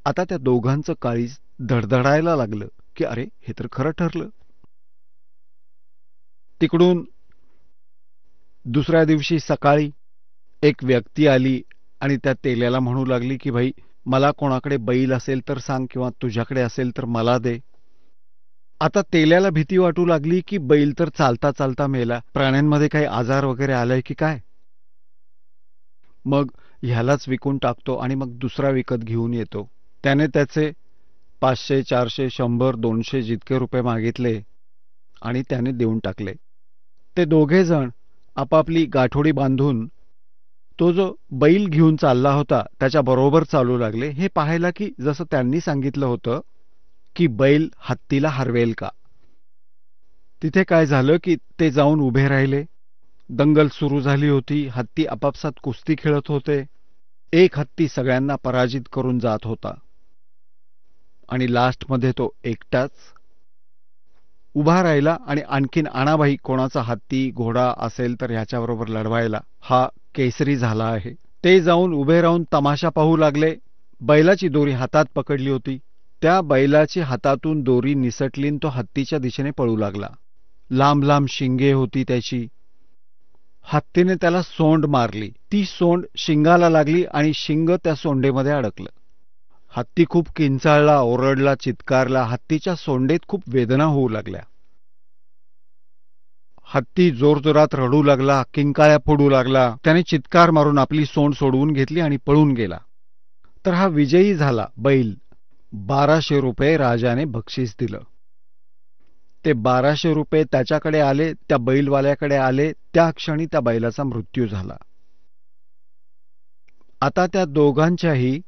आता त्या दोघांचं काळीज धडधडायला लागलं की अरे हे तर खरं ठरलं. तिकडून दुसऱ्या दिवशी सकाळी एक व्यक्ती आली आणि त्या तेल्याला म्हणू लागली की भाई, मला कोणाकडे बैल असेल तर सांग किंवा तुझ्याकडे असेल तर मला दे. आता तेल्याला भीती वाटू लागली की बैल तर चालता चालता मेला, प्राण्यांमध्ये काही आजार वगैरे आलाय की काय. मग ह्यालाच विकून टाकतो आणि मग दुसरा विकत घेऊन येतो. त्याने त्याचे 500, 400, 100, 200 जितके रुपये मागितले आणि त्याने देऊन टाकले. ते दोघे जण आपापली गाठोडी बांधून तो जो बैल घेऊन चालला होता त्याच्या बरोबर चालू लागले, हे पाहायला की जसं त्यांनी सांगितलं होतं की बैल हत्तीला हरवेल का. तिथे काय झालं की ते जाऊन उभे राहिले. दंगल सुरू झाली होती. हत्ती आपापसात कुस्ती खेळत होते. एक हत्ती सगळ्यांना पराजित करून जात होता आणि लास्टमध्ये तो एकटाच उभा राहिला आणि आणखीन आणाबाई कोणाचा हत्ती घोडा असेल तर ह्याच्याबरोबर लढवायला. हा केसरी झाला आहे. ते जाऊन उभे राहून तमाशा पाहू लागले. बैलाची दोरी हातात पकडली होती. त्या बैलाची हातातून दोरी निसटली आणि तो हत्तीच्या दिशेने पळू लागला. लांब लांब शिंगे होती त्याची. हत्तीने त्याला सोंड मारली. ती सोंड शिंगाला लागली आणि शिंग त्या सोंडेमध्ये अडकलं. हत्ती खूप किंचाळला, ओरडला, चित्कारला. हत्तीच्या सोंडेत खूप वेदना होऊ लागल्या. हत्ती जोरजोरात रडू लागला, किंकाळ्या फोडू लागला. त्याने चित्कार मारून आपली सोंड सोडवून घेतली आणि पळून गेला. तर हा विजयी झाला बैल. 1200 रुपये राजाने बक्षीस दिलं. ते 1200 रुपये त्याच्याकडे आले, त्या बैलवाल्याकडे आले. त्या क्षणी त्या बैलाचा मृत्यू झाला. आता त्या दोघांच्याही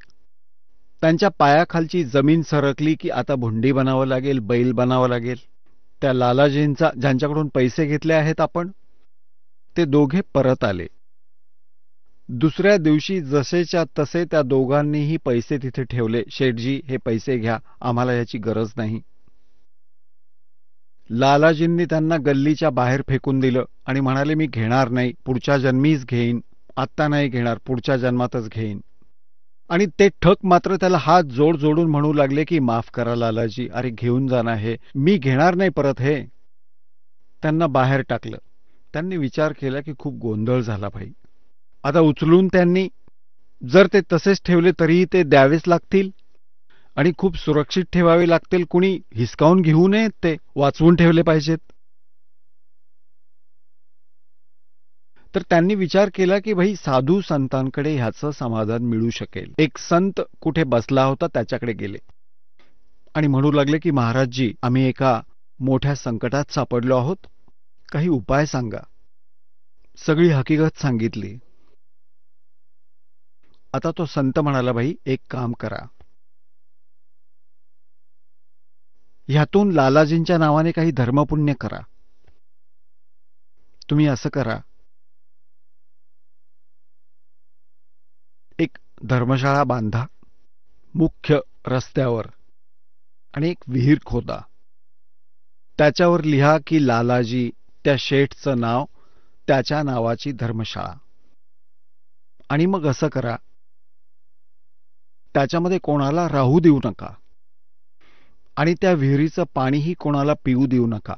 त्यांच्या पायाखालची जमीन सरकली की आता भुंडी बनावं लागेल, बैल बनावं लागेल. त्या लालाजींचा ज्यांच्याकडून पैसे घेतले आहेत आपण, ते दोघे परत आले. दुसऱ्या दिवशी जसेच्या तसे त्या दोघांनीही पैसे तिथे ठेवले. शेठजी, हे पैसे घ्या, आम्हाला याची गरज नाही. लालाजींनी त्यांना गल्लीच्या बाहेर फेकून दिलं आणि म्हणाले, मी घेणार नाही, पुढच्या जन्मीच घेईन, आत्ता नाही घेणार, पुढच्या जन्मातच घेईन. आणि ते ठक मात्र त्याला हात जोड जोडून म्हणू लागले की माफ करा लालाजी, अरे घेऊन जाणं, हे मी घेणार नाही परत हे. त्यांना बाहेर टाकलं. त्यांनी विचार केला की खूप गोंधळ झाला भाई. आता उचलून त्यांनी जर ते तसेच ठेवले तरीही ते द्यावेच लागतील आणि खूप सुरक्षित ठेवावे लागतील. कुणी हिसकावून घेऊ नयेत, ते वाचवून ठेवले पाहिजेत. तर त्यांनी विचार केला की भाई साधू संतांकडे ह्याचं समाधान मिळू शकेल. एक संत कुठे बसला होता त्याच्याकडे गेले आणि म्हणू लागले की महाराजजी, आम्ही एका मोठ्या संकटात सापडलो आहोत, काही उपाय सांगा. सगळी हकीकत सांगितली. आता तो संत म्हणाला, भाई एक काम करा, ह्यातून लालाजींच्या नावाने काही धर्मपुण्य करा. तुम्ही असं करा, एक धर्मशाळा बांधा मुख्य रस्त्यावर आणि एक विहीर खोदा. त्याच्यावर लिहा की लालाजी, त्या शेठचं नाव, त्याच्या नावाची धर्मशाळा. आणि मग असं करा, त्याच्यामध्ये कोणाला राहू देऊ नका आणि त्या विहिरीचं पाणीही कोणाला पिऊ देऊ नका.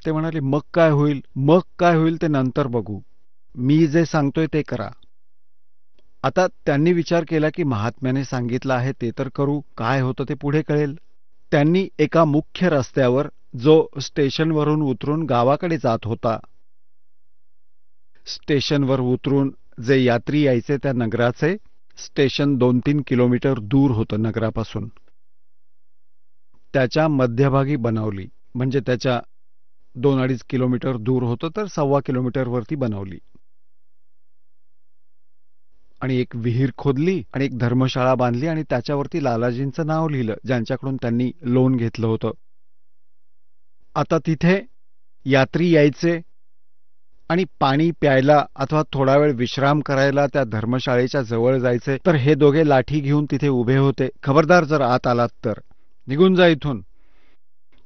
ते म्हणाले, मग काय होईल? मग काय होईल ते नंतर बघू, मी जे सांगतोय ते करा. आता त्यांनी विचार केला की महात्म्याने सांगितलं आहे ते तर करू, काय होतं ते पुढे कळेल. त्यांनी एका मुख्य रस्त्यावर, जो स्टेशनवरून उतरून गावाकडे जात होता, स्टेशनवर उतरून जे यात्री यायचे त्या नगराचे, स्टेशन 2-3 किलोमीटर दूर होतं नगरापासून, त्याच्या मध्यभागी बनवली. म्हणजे त्याच्या 2-2.5 किलोमीटर दूर होतं तर 1.25 किलोमीटरवरती बनवली. आणि एक विहीर खोदली आणि एक धर्मशाळा बांधली आणि त्याच्यावरती लालाजींचं नाव लिहिलं, ज्यांच्याकडून त्यांनी लोन घेतलं होतं. आता तिथे यात्री यायचे आणि पाणी प्यायला अथवा थोडा वेळ विश्राम करायला त्या धर्मशाळेच्या जवळ जायचे. तर हे दोघे लाठी घेऊन तिथे उभे होते. खबरदार, जर आत आलात तर निघून जा इथून.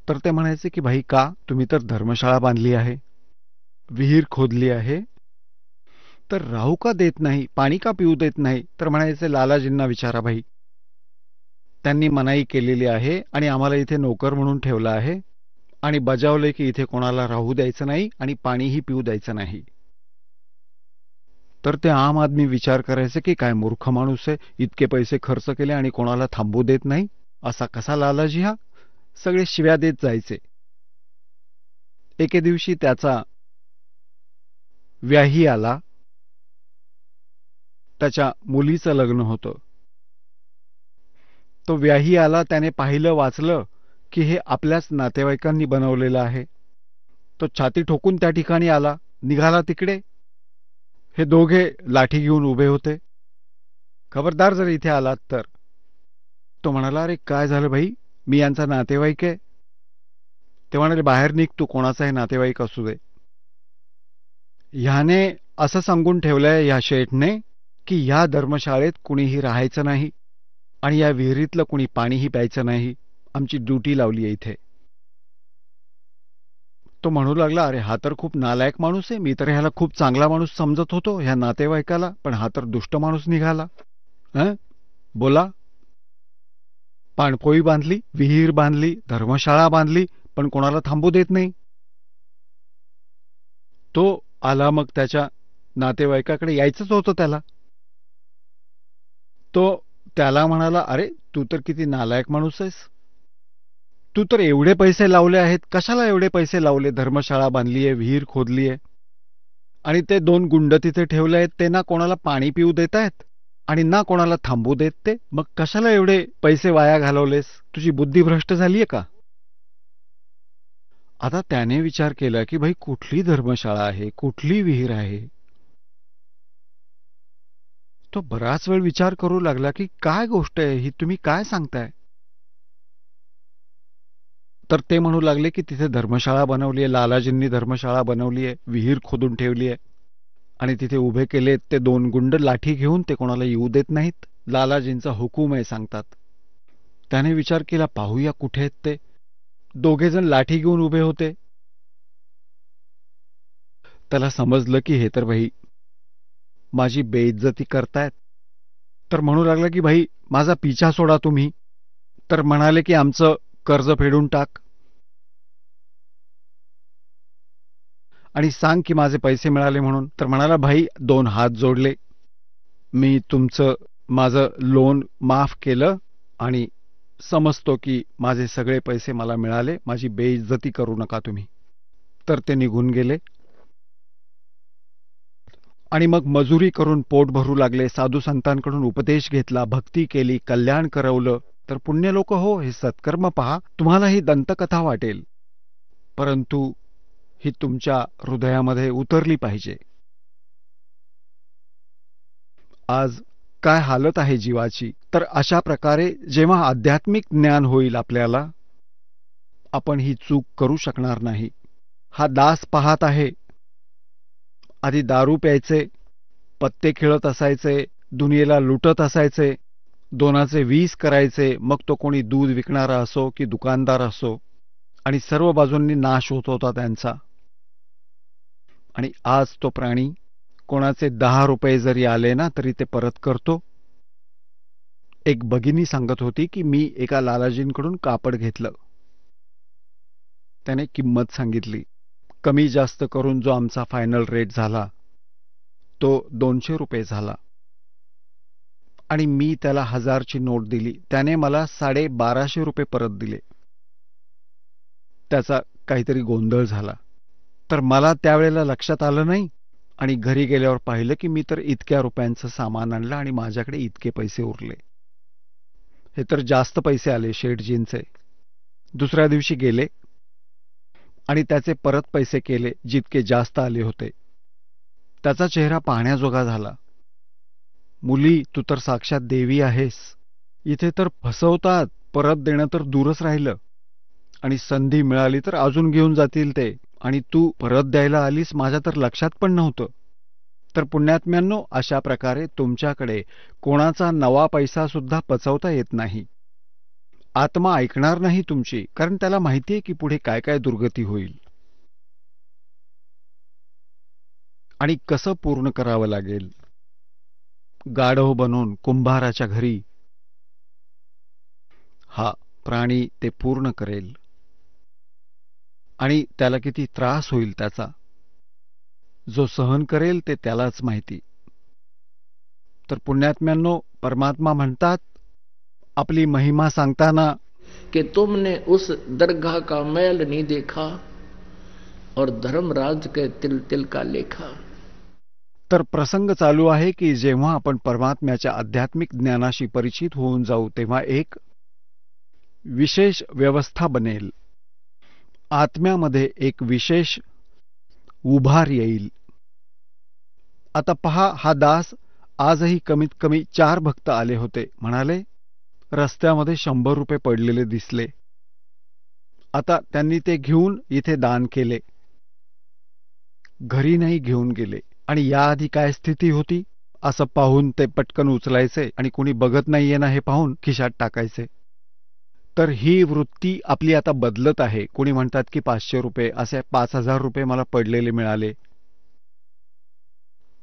तर ते म्हणायचे की भाई, का? तुम्ही तर धर्मशाळा बांधली आहे, विहीर खोदली आहे, तर राहू का देत नाही, पाणी का पिऊ देत नाही? तर म्हणायचे लालाजींना विचारा भाई, त्यांनी मनाई केलेली आहे आणि आम्हाला इथे नोकर म्हणून ठेवलं आहे आणि बजावले की इथे कोणाला राहू द्यायचं नाही आणि पाणीही पिऊ द्यायचं नाही. तर ते आम आदमी विचार करायचे की काय मूर्ख माणूस आहे, इतके पैसे खर्च केले आणि कोणाला थांबू देत नाही, असा कसा लालाजी हा? सगळे शिव्या देत जायचे. एके दिवशी त्याचा व्याही आला. त्याच्या मुलीचं लग्न होतं. तो व्याही आला, त्याने पाहिलं वाचलं की हे आपल्याच नातेवाईकांनी बनवलेलं आहे. तो छाती ठोकून त्या ठिकाणी आला, निघाला तिकडे. हे दोघे लाठी घेऊन उभे होते. खबरदार जर इथे आलात तर. तो म्हणाला, अरे काय झालं भाई, मी यांचा नातेवाईक आहे. ते म्हणाले, बाहेर निघ, तू कोणाचाही नातेवाईक असू दे. ह्याने असं सांगून ठेवलंय या शेठने की या धर्मशाळेत कुणीही राहायचं नाही आणि या विहिरीतलं कुणी पाणीही प्यायचं नाही. आमची ड्युटी लावली आहे इथे. तो म्हणू लागला, अरे हा तर खूप नालायक माणूस आहे, मी तर ह्याला खूप चांगला माणूस समजत होतो ह्या नातेवाईकाला, पण हा तर दुष्ट माणूस निघाला. बोला, पाणपोई बांधली, विहीर बांधली, धर्मशाळा बांधली, पण कोणाला थांबू देत नाही. तो आला, मग त्याच्या नातेवाईकाकडे यायचंच होतं त्याला. तो त्याला म्हणाला, अरे तू तर किती नालायक माणूस आहेस, तू तर एवढे पैसे लावले आहेत, कशाला एवढे पैसे लावले? धर्मशाळा बांधलीये, विहीर खोदलीये आणि ते 2 गुंड तिथे ठेवले आहेत, ते ना कोणाला पाणी पिऊ देत आहेत आणि ना कोणाला थांबू देत. ते मग कशाला एवढे पैसे वाया घालवलेस? तुझी बुद्धी भ्रष्ट झालीये का? आता त्याने विचार केला की भाई, कुठली धर्मशाळा आहे, कुठली विहीर आहे? तो बराच वेळ विचार करू लागला की काय गोष्ट आहे ही, तुम्ही काय सांगताय? तर ते म्हणू लागले की तिथे धर्मशाळा बनवली आहे, लालाजींनी धर्मशाळा बनवली आहे, विहीर खोदून ठेवली आहे आणि तिथे उभे केलेत ते 2 गुंड लाठी घेऊन, ते कोणाला येऊ देत नाहीत. लालाजींचा हुकूम आहे सांगतात. त्याने विचार केला, पाहूया कुठे आहेत ते. 2 जण लाठी घेऊन उभे होते. त्याला समजलं की हे तर भाई माझी बेइज्जती करतायत. तर म्हणू लागला की भाई, माझा पिछा सोडा तुम्ही. तर म्हणाले की आमचं कर्ज फेडून टाक आणि सांग की माझे पैसे मिळाले म्हणून. तर म्हणाला, भाई 2 हात जोडले, मी तुमचं माझं लोन माफ केलं आणि समजतो की माझे सगळे पैसे मला मिळाले, माझी बेइज्जती करू नका तुम्ही. तर ते निघून गेले आणि मग मजुरी करून पोट भरू लागले. साधू संतांकडून उपदेश घेतला, भक्ती केली, कल्याण करवलं. तर पुण्य लोक हो, हे सत्कर्म पहा, तुम्हाला ही दंतकथा वाटेल, परंतु ही तुमच्या हृदयामध्ये उतरली पाहिजे. आज काय हालत आहे जीवाची. तर अशा प्रकारे जेव्हा आध्यात्मिक ज्ञान होईल आपल्याला, आपण ही चूक करू शकणार नाही. हा दास पाहत आहे, आधी दारू प्यायचे, पत्ते खेळत असायचे, दुनियेला लुटत असायचे, 2चे 20 करायचे, मग तो कोणी दूध विकणारा असो की दुकानदार असो, आणि सर्व बाजूंनी नाश होत होता त्यांचा. आणि आज तो प्राणी कोणाचे 10 रुपये जरी आले ना तरी ते परत करतो. एक भगिनी सांगत होती की मी एका लालाजींकडून कापड घेतलं. त्याने किंमत सांगितली, कमी जास्त करून जो आमचा फायनल रेट झाला तो 200 रुपये झाला आणि मी त्याला 1000ची नोट दिली. त्याने मला 1250 रुपये परत दिले. त्याचा काहीतरी गोंधळ झाला. तर मला त्यावेळेला लक्षात आलं नाही आणि घरी गेल्यावर पाहिलं की मी तर इतक्या रुपयांचं सामान आणलं आणि माझ्याकडे इतके पैसे उरले. हे तर जास्त पैसे आले शेठजींचे. दुसऱ्या दिवशी गेले आणि त्याचे परत पैसे केले जितके जास्त आले होते. त्याचा चेहरा पाहण्याजोगा झाला. मुली, तू तर साक्षात देवी आहेस. इथे तर फसवतात, परत देणं तर दूरच राहिलं आणि संधी मिळाली तर अजून घेऊन जातील ते, आणि तू परत द्यायला आलीस, माझ्या तर लक्षात पण नव्हतं. तर पुण्यात्म्यांनो, अशा प्रकारे तुमच्याकडे कोणाचा नवा पैसा सुद्धा पचवता येत नाही. आत्मा ऐकणार नाही तुमची, कारण त्याला माहितीये की पुढे काय काय दुर्गती होईल. आणि कसं पूर्ण करावं लागेल. गाढव बनून कुंभाराच्या घरी हा प्राणी ते पूर्ण करेल आणि त्याला किती त्रास होईल त्याचा, जो सहन करेल ते त्यालाच माहिती. तर पुण्यात्म्यांनो, परमात्मा म्हणतात आपली महिमा सांगताना कि तुमने उस दरगाह का मैल नहीं देखा और धर्मराज के तिल तिल का लेखा. तर प्रसंग चालू आहे की जेव्हा आपण परमात्म्याच्या आध्यात्मिक ज्ञानाशी परिचित होऊन जाऊ तेव्हा एक विशेष व्यवस्था बनेल, आत्म्यामध्ये एक विशेष उभार येईल. आता पहा, हा दास आजही कमीत कमी 4 भक्त आले होते. म्हणाले रस्त्यामध्ये 100 रुपये पडलेले दिसले. आता त्यांनी ते घेऊन इथे दान केले, घरी नाही घेऊन गेले. आणि याआधी काय स्थिती होती, असं पाहून ते पटकन उचलायचे आणि कुणी बघत नाहीये ना हे पाहून खिशात टाकायचे. तर ही वृत्ती आपली आता बदलत आहे. कोणी म्हणतात की 500 रुपये, असे 5000 रुपये मला पडलेले मिळाले.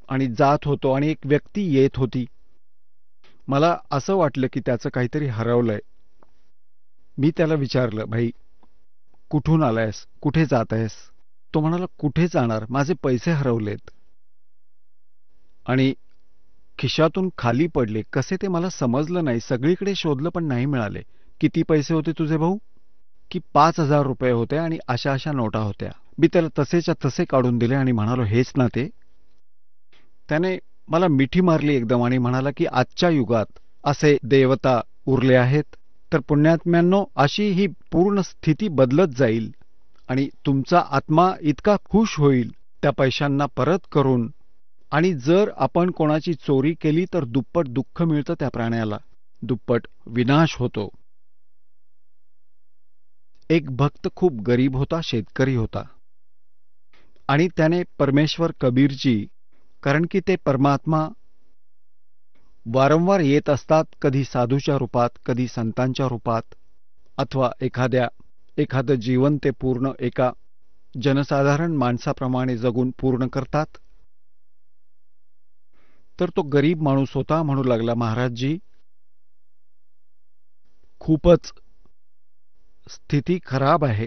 आणि जात होतो आणि एक व्यक्ती येत होती. मला असं वाटलं की त्याचं काहीतरी हरवलंय. मी त्याला विचारलं, भाई कुठून आलायस, कुठे जात आहेस? तो म्हणाला, कुठे जाणार, माझे पैसे हरवलेत. आणि खिशातून खाली पडले. कसे ते मला समजलं नाही. सगळीकडे शोधलं पण नाही मिळाले. किती पैसे होते तुझे भाऊ? की 5000 रुपये होते आणि अशा अशा नोटा होत्या. मी त्याला तसेच्या तसे काढून दिले आणि म्हणालो, हेच ना ते? त्याने मला मिठी मारली एकदम आणि म्हणाला की आजच्या युगात असे देवता उरले आहेत. तर पुण्यात्म्यांनो, अशी ही पूर्ण स्थिती बदलत जाईल आणि तुमचा आत्मा इतका खुश होईल त्या पैशांना परत करून. आणि जर आपण कोणाची चोरी केली तर दुप्पट दुःख मिळतं त्या प्राण्याला, दुप्पट विनाश होतो. एक भक्त खूप गरीब होता, शेतकरी होता. आणि त्याने परमेश्वर कबीरजी, कारण की ते परमात्मा वारंवार येत असतात, कधी साधूच्या रूपात, कधी संतांच्या रूपात, अथवा एखादं जीवन ते पूर्ण एका जनसाधारण माणसाप्रमाणे जगून पूर्ण करतात. तर तो गरीब माणूस होता. म्हणू लागला, महाराजजी खूपच स्थिती खराब आहे.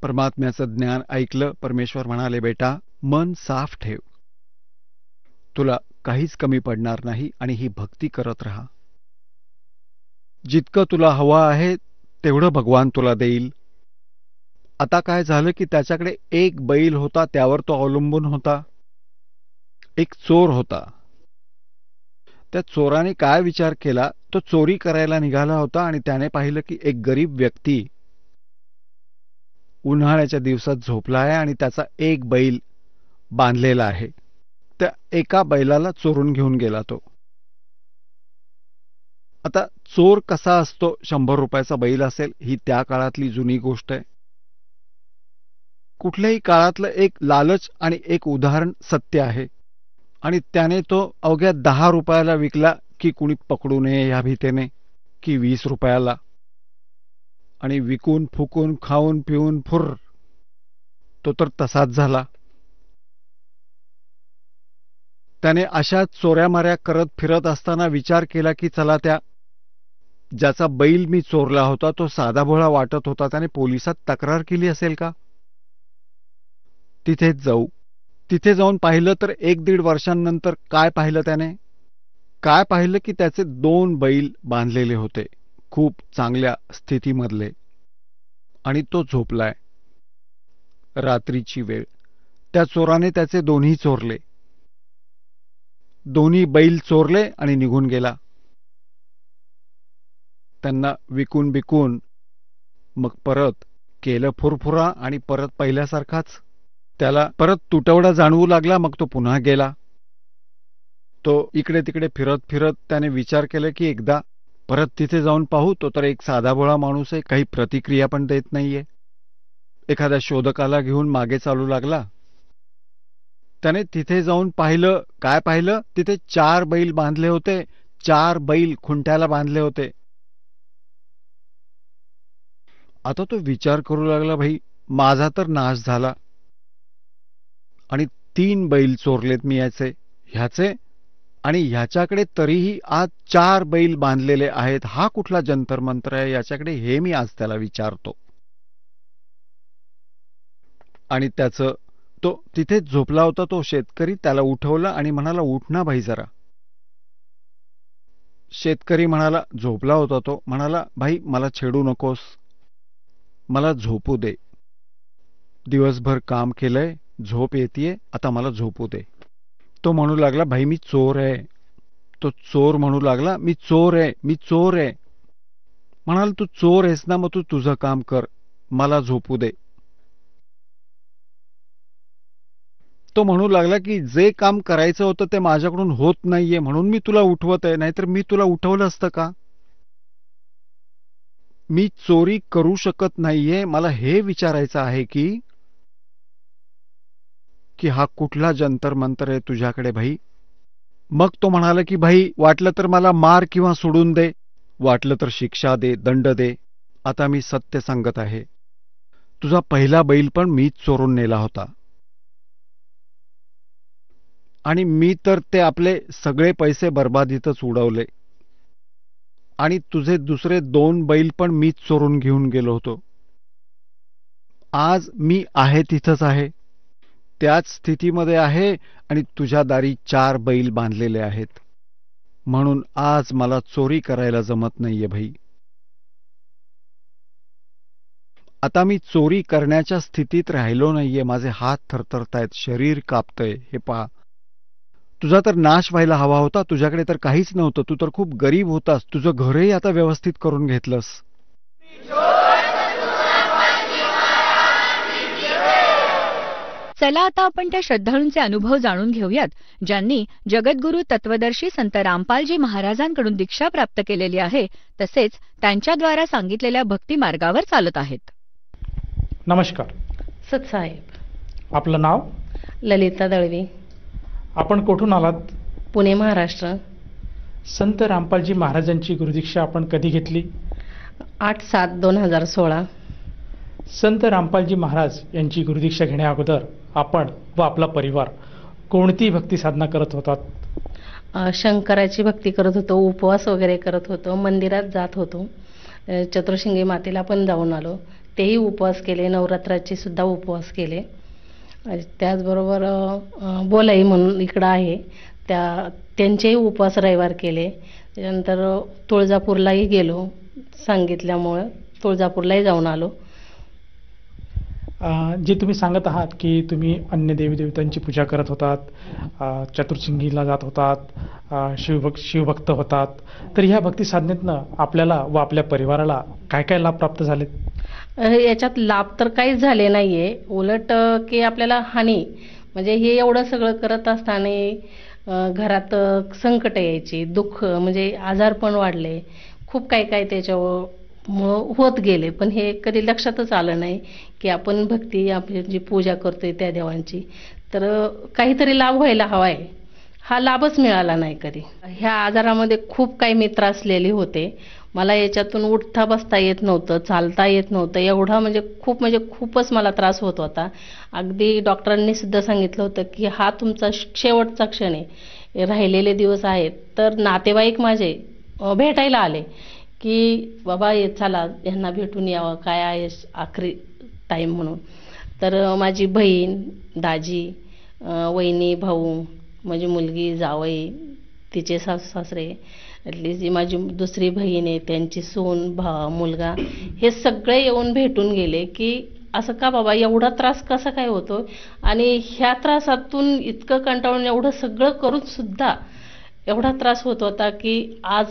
परमात्म्याचं ज्ञान ऐकलं. परमेश्वर म्हणाले, बेटा मन साफ ठेव, तुला काहीच कमी पडणार नाही आणि ही भक्ती करत राहा. जितकं तुला हवं आहे तेवढं भगवान तुला देईल. आता काय झालं की त्याच्याकडे एक बैल होता, त्यावर तो अवलंबून होता. एक चोर होता. त्या चोराने काय विचार केला, तो चोरी करायला निघाला होता आणि त्याने पाहिलं की एक गरीब व्यक्ती उन्हाळ्याच्या दिवसात झोपला आहे आणि त्याचा एक बैल बांधलेला आहे. त्या एका बैलाला चोरून घेऊन गेला तो. आता चोर कसा असतो, 100 रुपयाचा बैल असेल, ही त्या काळातली जुनी गोष्ट आहे. कुठल्याही काळातलं एक लालच आणि एक उदाहरण सत्य आहे. आणि त्याने तो अवघ्या 10 रुपयाला विकला की कुणी पकडू नये ह्या भीतीने, की 20 रुपयाला. आणि विकून फुकून खाऊन पिऊन फुर, तो तर तसाच झाला. त्याने अशा चोऱ्यामाऱ्या करत फिरत असताना विचार केला की चला, ज्याचा बैल मी चोरला होता तो साधाभोळा वाटत होता, त्याने पोलिसात तक्रार केली असेल का? तिथेच जाऊ. तिथे जाऊन पाहिलं तर 1-1.5 वर्षांनंतर काय पाहिलं त्याने? काय पाहिलं की त्याचे 2 बैल बांधलेले होते, खूप चांगल्या स्थितीमधले. आणि तो झोपलाय. रात्रीची वेळ. त्या चोराने त्याचे दोन्ही चोरले. दोन्ही बैल चोरले आणि निघून गेला. त्यांना विकून बिकून मग परत केलं फुरफुरा आणि परत पहिल्यासारखाच. त्याला परत तुटवडा जाणवू लागला. मग तो पुन्हा गेला. तो इकडे तिकडे फिरत फिरत त्याने विचार केला की एकदा परत तिथे जाऊन पाहू. तो तर एक साधाभोळा माणूस आहे, काही प्रतिक्रिया पण देत नाहीये. एखाद्या शोधकाला घेऊन मागे चालू लागला. त्याने तिथे जाऊन पाहिलं. काय पाहिलं? तिथे 4 बैल बांधले होते. 4 बैल खुंट्याला बांधले होते. आता तो विचार करू लागला, भाई माझा तर नाश झाला. आणि 3 बैल चोरलेत मी ह्याचे आणि ह्याच्याकडे तरीही आज 4 बैल बांधलेले आहेत. हा कुठला जंतर मंत्र आहे याच्याकडे, हे मी आज त्याला विचारतो. आणि त्याचं तो तिथे झोपला होता तो शेतकरी, त्याला उठवलं आणि म्हणाला, उठ ना भाई जरा. शेतकरी म्हणाला, झोपला होता तो, म्हणाला, भाई मला छेडू नकोस, मला झोपू दे. दिवसभर काम केलंय, झोप येतेय, आता मला झोपू दे. तो म्हणू लागला, भाई मी चोर आहे. तो चोर म्हणू लागला, मी चोर आहे, मी चोर आहे. म्हणाल, तू चोर आहेस ना, मग तू तुझं काम कर, मला झोपू दे. तो म्हणू लागला की जे काम करायचं होतं ते माझ्याकडून होत नाहीये म्हणून मी तुला उठवत आहे, नाहीतर मी तुला उठवलं असतं का? मी चोरी करू शकत नाहीये. मला हे विचारायचं आहे की हा कुठला जंतर मंतर आहे तुझ्याकडे भाई? मग तो म्हणाला की भाई वाटलं तर मला मार किंवा सोडून दे, वाटलं तर शिक्षा दे, दंड दे. आता मी सत्य सांगत आहे, तुझा पहिला बैल पण मीच चोरून नेला होता आणि मी तर ते आपले सगळे पैसे बर्बादीतच उडवले. आणि तुझे दुसरे 2 बैल पण मीच चोरून घेऊन गेलो होतो. आज मी आहे तिथंच आहे, त्याच स्थितीमध्ये आहे आणि तुझ्या दारी 4 बैल बांधलेले आहेत. म्हणून आज मला चोरी करायला जमत नाहीये भाई. आता मी चोरी करण्याच्या स्थितीत राहिलो नाहीये. माझे हात थरथरतायत, शरीर कापतंय. हे पहा, तुझा तर नाश व्हायला हवा होता. तुझ्याकडे तर काहीच नव्हतं. तू तर खूप गरीब होतास. तुझं घरही आता व्यवस्थित करून घेतलंस. चला आता आपण त्या श्रद्धाळूंचे अनुभव जाणून घेऊयात, ज्यांनी जगद्गुरू तत्वदर्शी संत रामपालजी महाराजांकडून दीक्षा प्राप्त केलेली आहे, तसेच त्यांच्याद्वारा सांगितलेल्या भक्ती मार्गावर चालत आहेत. नमस्कार सतसाहेब. आपलं नाव? ललिता दळवी. आपण कुठून आलात? पुणे, महाराष्ट्र. संत रामपालजी महाराजांची गुरुदीक्षा आपण कधी घेतली? 8/7/2016. संत रामपालजी महाराज यांची गुरुदीक्षा घेण्या अगोदर आपण व आपला परिवार कोणती भक्ती साधना करत होतात? शंकराची भक्ती करत होतो, उपवास वगैरे करत होतो, मंदिरात जात होतो, चतुर्शिंगी मातेला पण जाऊन आलो, तेही उपवास केले, नवरात्राचे सुद्धा उपवास केले. त्याचबरोबर बोलाई म्हणून इकडं आहे, त्यांचेही उपवास रविवार केले. त्यानंतर तुळजापूरलाही गेलो, सांगितल्यामुळं तुळजापूरलाही जाऊन आलो. जे तुम्ही सांगत आहात की तुम्ही अन्य देवी देवतांची पूजा करत होतात, चतुर्शिंगीला जात होतात, शिवभक्त होतात, तर ह्या भक्ती साधनेतनं आपल्याला व आपल्या परिवाराला काय काय लाभ प्राप्त झालेत? याच्यात लाभ तर काहीच झाले नाहीये, उलट की आपल्याला हानी. म्हणजे हे एवढं सगळं करत असताना घरात संकट यायची, दुःख म्हणजे आजार पण वाढले, खूप काय काय त्याच्यावर होत गेले. पण हे कधी लक्षातच आलं नाही की आपण भक्ती, आपली जी पूजा करतोय त्या देवांची, तर काहीतरी लाभ व्हायला हवा आहे. हा लाभच मिळाला नाही कधी. ह्या आजारामध्ये खूप काही मी त्रासलेले होते. मला याच्यातून उठता बसता येत नव्हतं, चालता येत नव्हतं. एवढा म्हणजे खूपच मला त्रास होत होता. अगदी डॉक्टरांनी सुद्धा सांगितलं होतं की हा तुमचा शेवटचा क्षण आहे, राहिलेले दिवस आहेत. तर नातेवाईक माझे भेटायला आले की बाबा चला यांना भेटून यावं, काय आहे आखरी टाईम म्हणून. तर माझी बहीण, दाजी, वहिनी, भाऊ, माझी मुलगी, जावई, तिचे सासू सासरे, ॲटलीस्ट जी माझी दुसरी बहीण आहे त्यांची सून, मुलगा, हे सगळे येऊन भेटून गेले की असं का बाबा एवढा त्रास कसा काय होतो, आणि ह्या त्रासातून इतकं कंटाळून एवढं सगळं करून सुद्धा एवढा त्रास होत होता की आज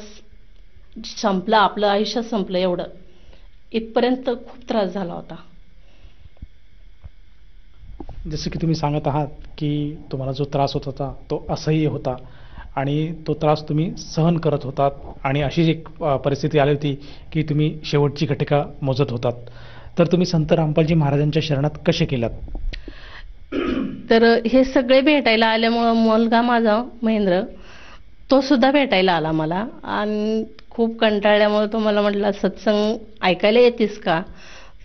संपलं, आपलं आयुष्य संपलं, एवढं इथपर्यंत खूप त्रास झाला होता. जसं की तुम्ही सांगत आहात की तुम्हाला जो त्रास होत होता तो असह्य होता आणि तो त्रास तुम्ही सहन करत होतात, आणि अशी एक परिस्थिती आली होती की तुम्ही शेवटची घटिका मोजत होतात. तर तुम्ही संत रामपालजी महाराजांच्या शरणात कसे केलात? तर हे सगळे भेटायला आल्यामुळं मुलगा माझा महेंद्र, तो सुद्धा भेटायला आला मला, आणि खूप कंटाळल्यामुळे तो मला म्हटला सत्संग ऐकायला येतेस का?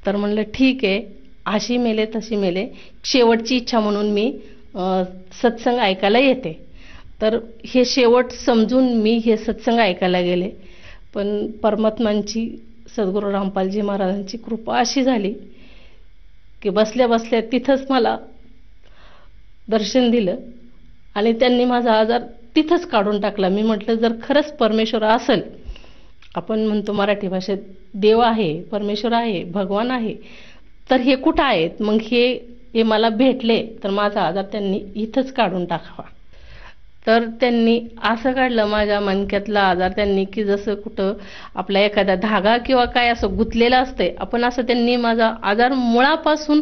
तर म्हणलं ठीक आहे. अशी मेले तशी मेले, शेवटची इच्छा म्हणून मी सत्संग ऐकायला येते. तर हे शेवट समजून मी हे सत्संग ऐकायला गेले. पण परमात्मांची, सद्गुरू रामपालजी महाराजांची कृपा अशी झाली की बसल्या बसल्या तिथंच मला दर्शन दिलं आणि त्यांनी माझा आजार तिथंच काढून टाकला. मी म्हटलं, जर खरंच परमेश्वर असेल, आपण म्हणतो मराठी भाषेत देव आहे, परमेश्वर आहे, भगवान आहे, तर हे कुठं आहेत? मग हे मला भेटले तर माझा आजार त्यांनी इथंच काढून टाकावा. तर त्यांनी असं काढलं माझ्या मणक्यातला आजार त्यांनी, की जसं कुठं आपला एखादा धागा किंवा काय असं गुंतलेलं असतंय, आपण असं त्यांनी माझा आजार मुळापासून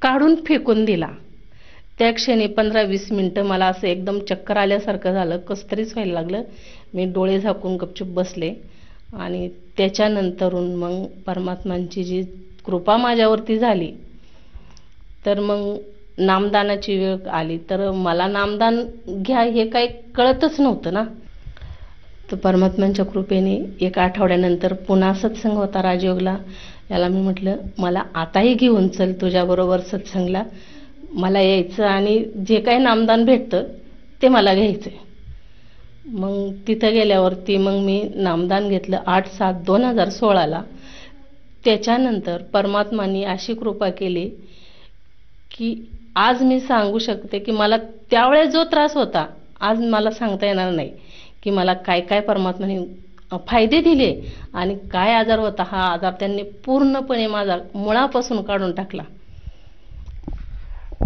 काढून फेकून दिला. त्या क्षणी 15-20 मिनिटं मला असं एकदम चक्कर आल्यासारखं झालं, कसं तरीच व्हायला लागलं. मी डोळे झाकून गपचूप बसले आणि त्याच्यानंतरून मग परमात्मांची जी कृपा माझ्यावरती झाली, तर मग नामदानाची वेळ आली. तर मला नामदान घ्या हे काही कळतच नव्हतं ना. तर परमात्मांच्या कृपेने 1 आठवड्यानंतर पुन्हा सत्संग होता राजयोगला. याला मी म्हटलं, मला आताही घेऊन चल तुझ्याबरोबर सत्संगला, मला यायचं आणि जे काही नामदान भेटतं ते मला घ्यायचं. मग तिथं गेल्यावरती मग मी नामदान घेतलं 8/7/2016ला. त्याच्यानंतर परमात्माने अशी कृपा केली की आज मी सांगू शकते की मला त्यावेळेस जो त्रास होता, आज मला सांगता येणार नाही की मला काय काय परमात्माने फायदे दिले आणि काय आजार होता. हा आजार त्यांनी पूर्णपणे माझा मुळापासून काढून टाकला.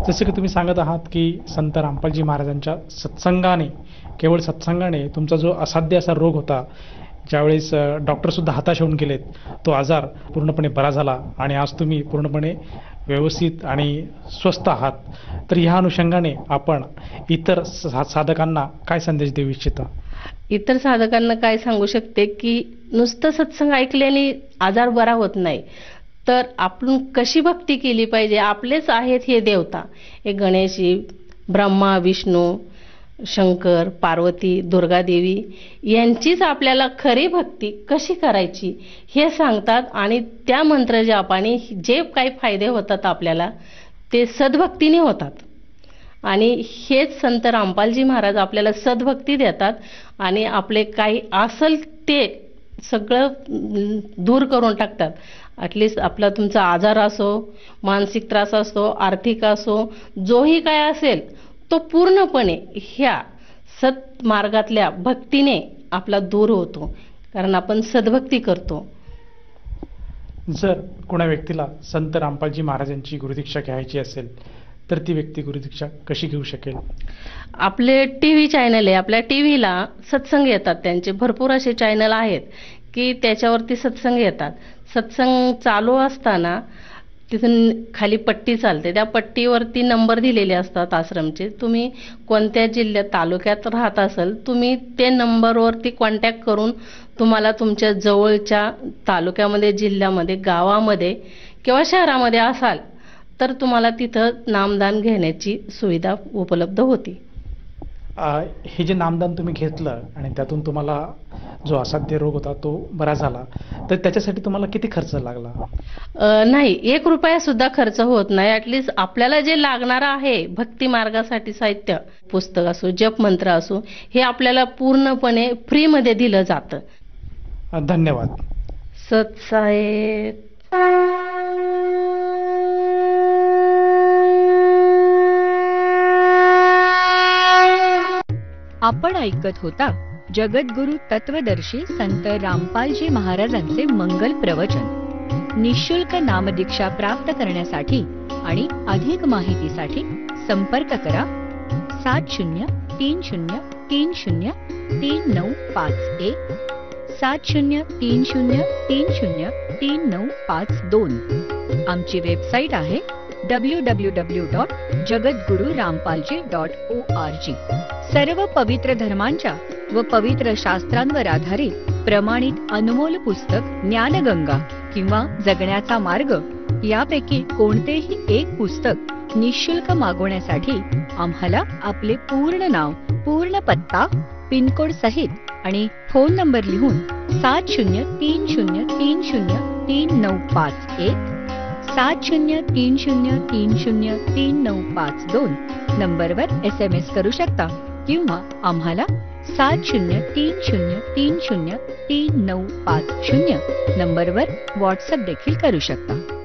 जसं की तुम्ही सांगत आहात की संत रामपालजी महाराजांच्या सत्संगाने, केवळ सत्संगाने तुमचा जो असाध्य असा रोग होता, ज्यावेळेस डॉक्टरसुद्धा हताश होऊन गेलेत, तो आजार पूर्णपणे बरा झाला आणि आज तुम्ही पूर्णपणे व्यवस्थित आणि स्वस्थ आहात. तर ह्या अनुषंगाने आपण इतर साधकांना काय संदेश देऊ इच्छिता? इतर साधकांना काय सांगू शकते की नुसतं सत्संग ऐकल्याने आजार बरा होत नाही, तर आपण कशी भक्ती केली पाहिजे. आपलेच आहेत हे देवता, हे गणेशी, ब्रह्मा, विष्णू, शंकर, पार्वती, दुर्गादेवी यांचीच आपल्याला खरी भक्ती कशी करायची हे सांगतात. आणि त्या मंत्र जापाने जे काही फायदे होतात आपल्याला ते सद्भक्तीने होतात. आणि हेच संत रामपालजी महाराज आपल्याला सद्भक्ती देतात आणि आपले काही असल ते सगळं दूर करून टाकतात. ॲटलिस्ट आपला तुमचा आजार असो, मानसिक त्रास असो, आर्थिक असो, जोही काय असेल तो पूर्णपणे ह्या सत्मार्गातल्या भक्तीने आपला दूर होतो, कारण आपण सद्भक्ती करतो. जर कोणा व्यक्तीला संत रामपालजी महाराजांची गुरुदीक्षा घ्यायची असेल तर ती व्यक्ती गुरुदीक्षा कशी घेऊ शकेल? आपले टीव्ही चॅनल आहे, आपल्या टीव्हीला सत्संग येतात, त्यांचे भरपूर असे चॅनल आहेत की त्याच्यावरती सत्संग येतात. सत्संग चालू असताना तिथून खाली पट्टी चालते, त्या पट्टीवरती नंबर दिलेले असतात आश्रमचे. तुम्ही कोणत्या जिल्ह्यात, तालुक्यात राहत असाल, तुम्ही ते नंबरवरती कॉन्टॅक्ट करून तुम्हाला तुमच्या जवळच्या तालुक्यामध्ये, जिल्ह्यामध्ये, गावामध्ये किंवा शहरामध्ये असाल तर तुम्हाला तिथं नामदान घेण्याची सुविधा उपलब्ध होती. हे जे नामदान तुम्ही घेतलं आणि त्यातून तुम्हाला जो असाध्य रोग होता तो बरा झाला, तर त्याच्यासाठी तुम्हाला किती खर्च लागला? नाही, 1 रुपया सुद्धा खर्च होत नाही. ॲटलिस्ट आपल्याला जे लागणार आहे भक्ती मार्गासाठी साहित्य, पुस्तक असो, जप मंत्र असो, हे आपल्याला पूर्णपणे फ्रीमध्ये दिलं जातं. धन्यवाद. सत्साहेब. आपण ऐकत होता जगद्गुरु तत्वदर्शी संत रामपालजी महाराजांचे मंगल प्रवचन. निःशुल्क नामदीक्षा प्राप्त करण्यासाठी आणि अधिक माहितीसाठी संपर्क करा 7030303951 7030303952. आमची वेबसाईट आहे www.jagadgururampalji.org. सर्व पवित्र धर्मांच्या व पवित्र शास्त्रांवर आधारित प्रमाणित अनमोल पुस्तक ज्ञानगंगा किंवा जगण्याचा मार्ग यापैकी कोणतेही एक पुस्तक निःशुल्क मागवण्यासाठी आम्हाला आपले पूर्ण नाव, पूर्ण पत्ता, पिनकोड सहित आणि फोन नंबर लिहून 7030303951 7030303952 नंबरवर SMS करू शकता किंवा आम्हाला 7030303950 नंबरवर व्हॉट्सअप देखील करू शकता.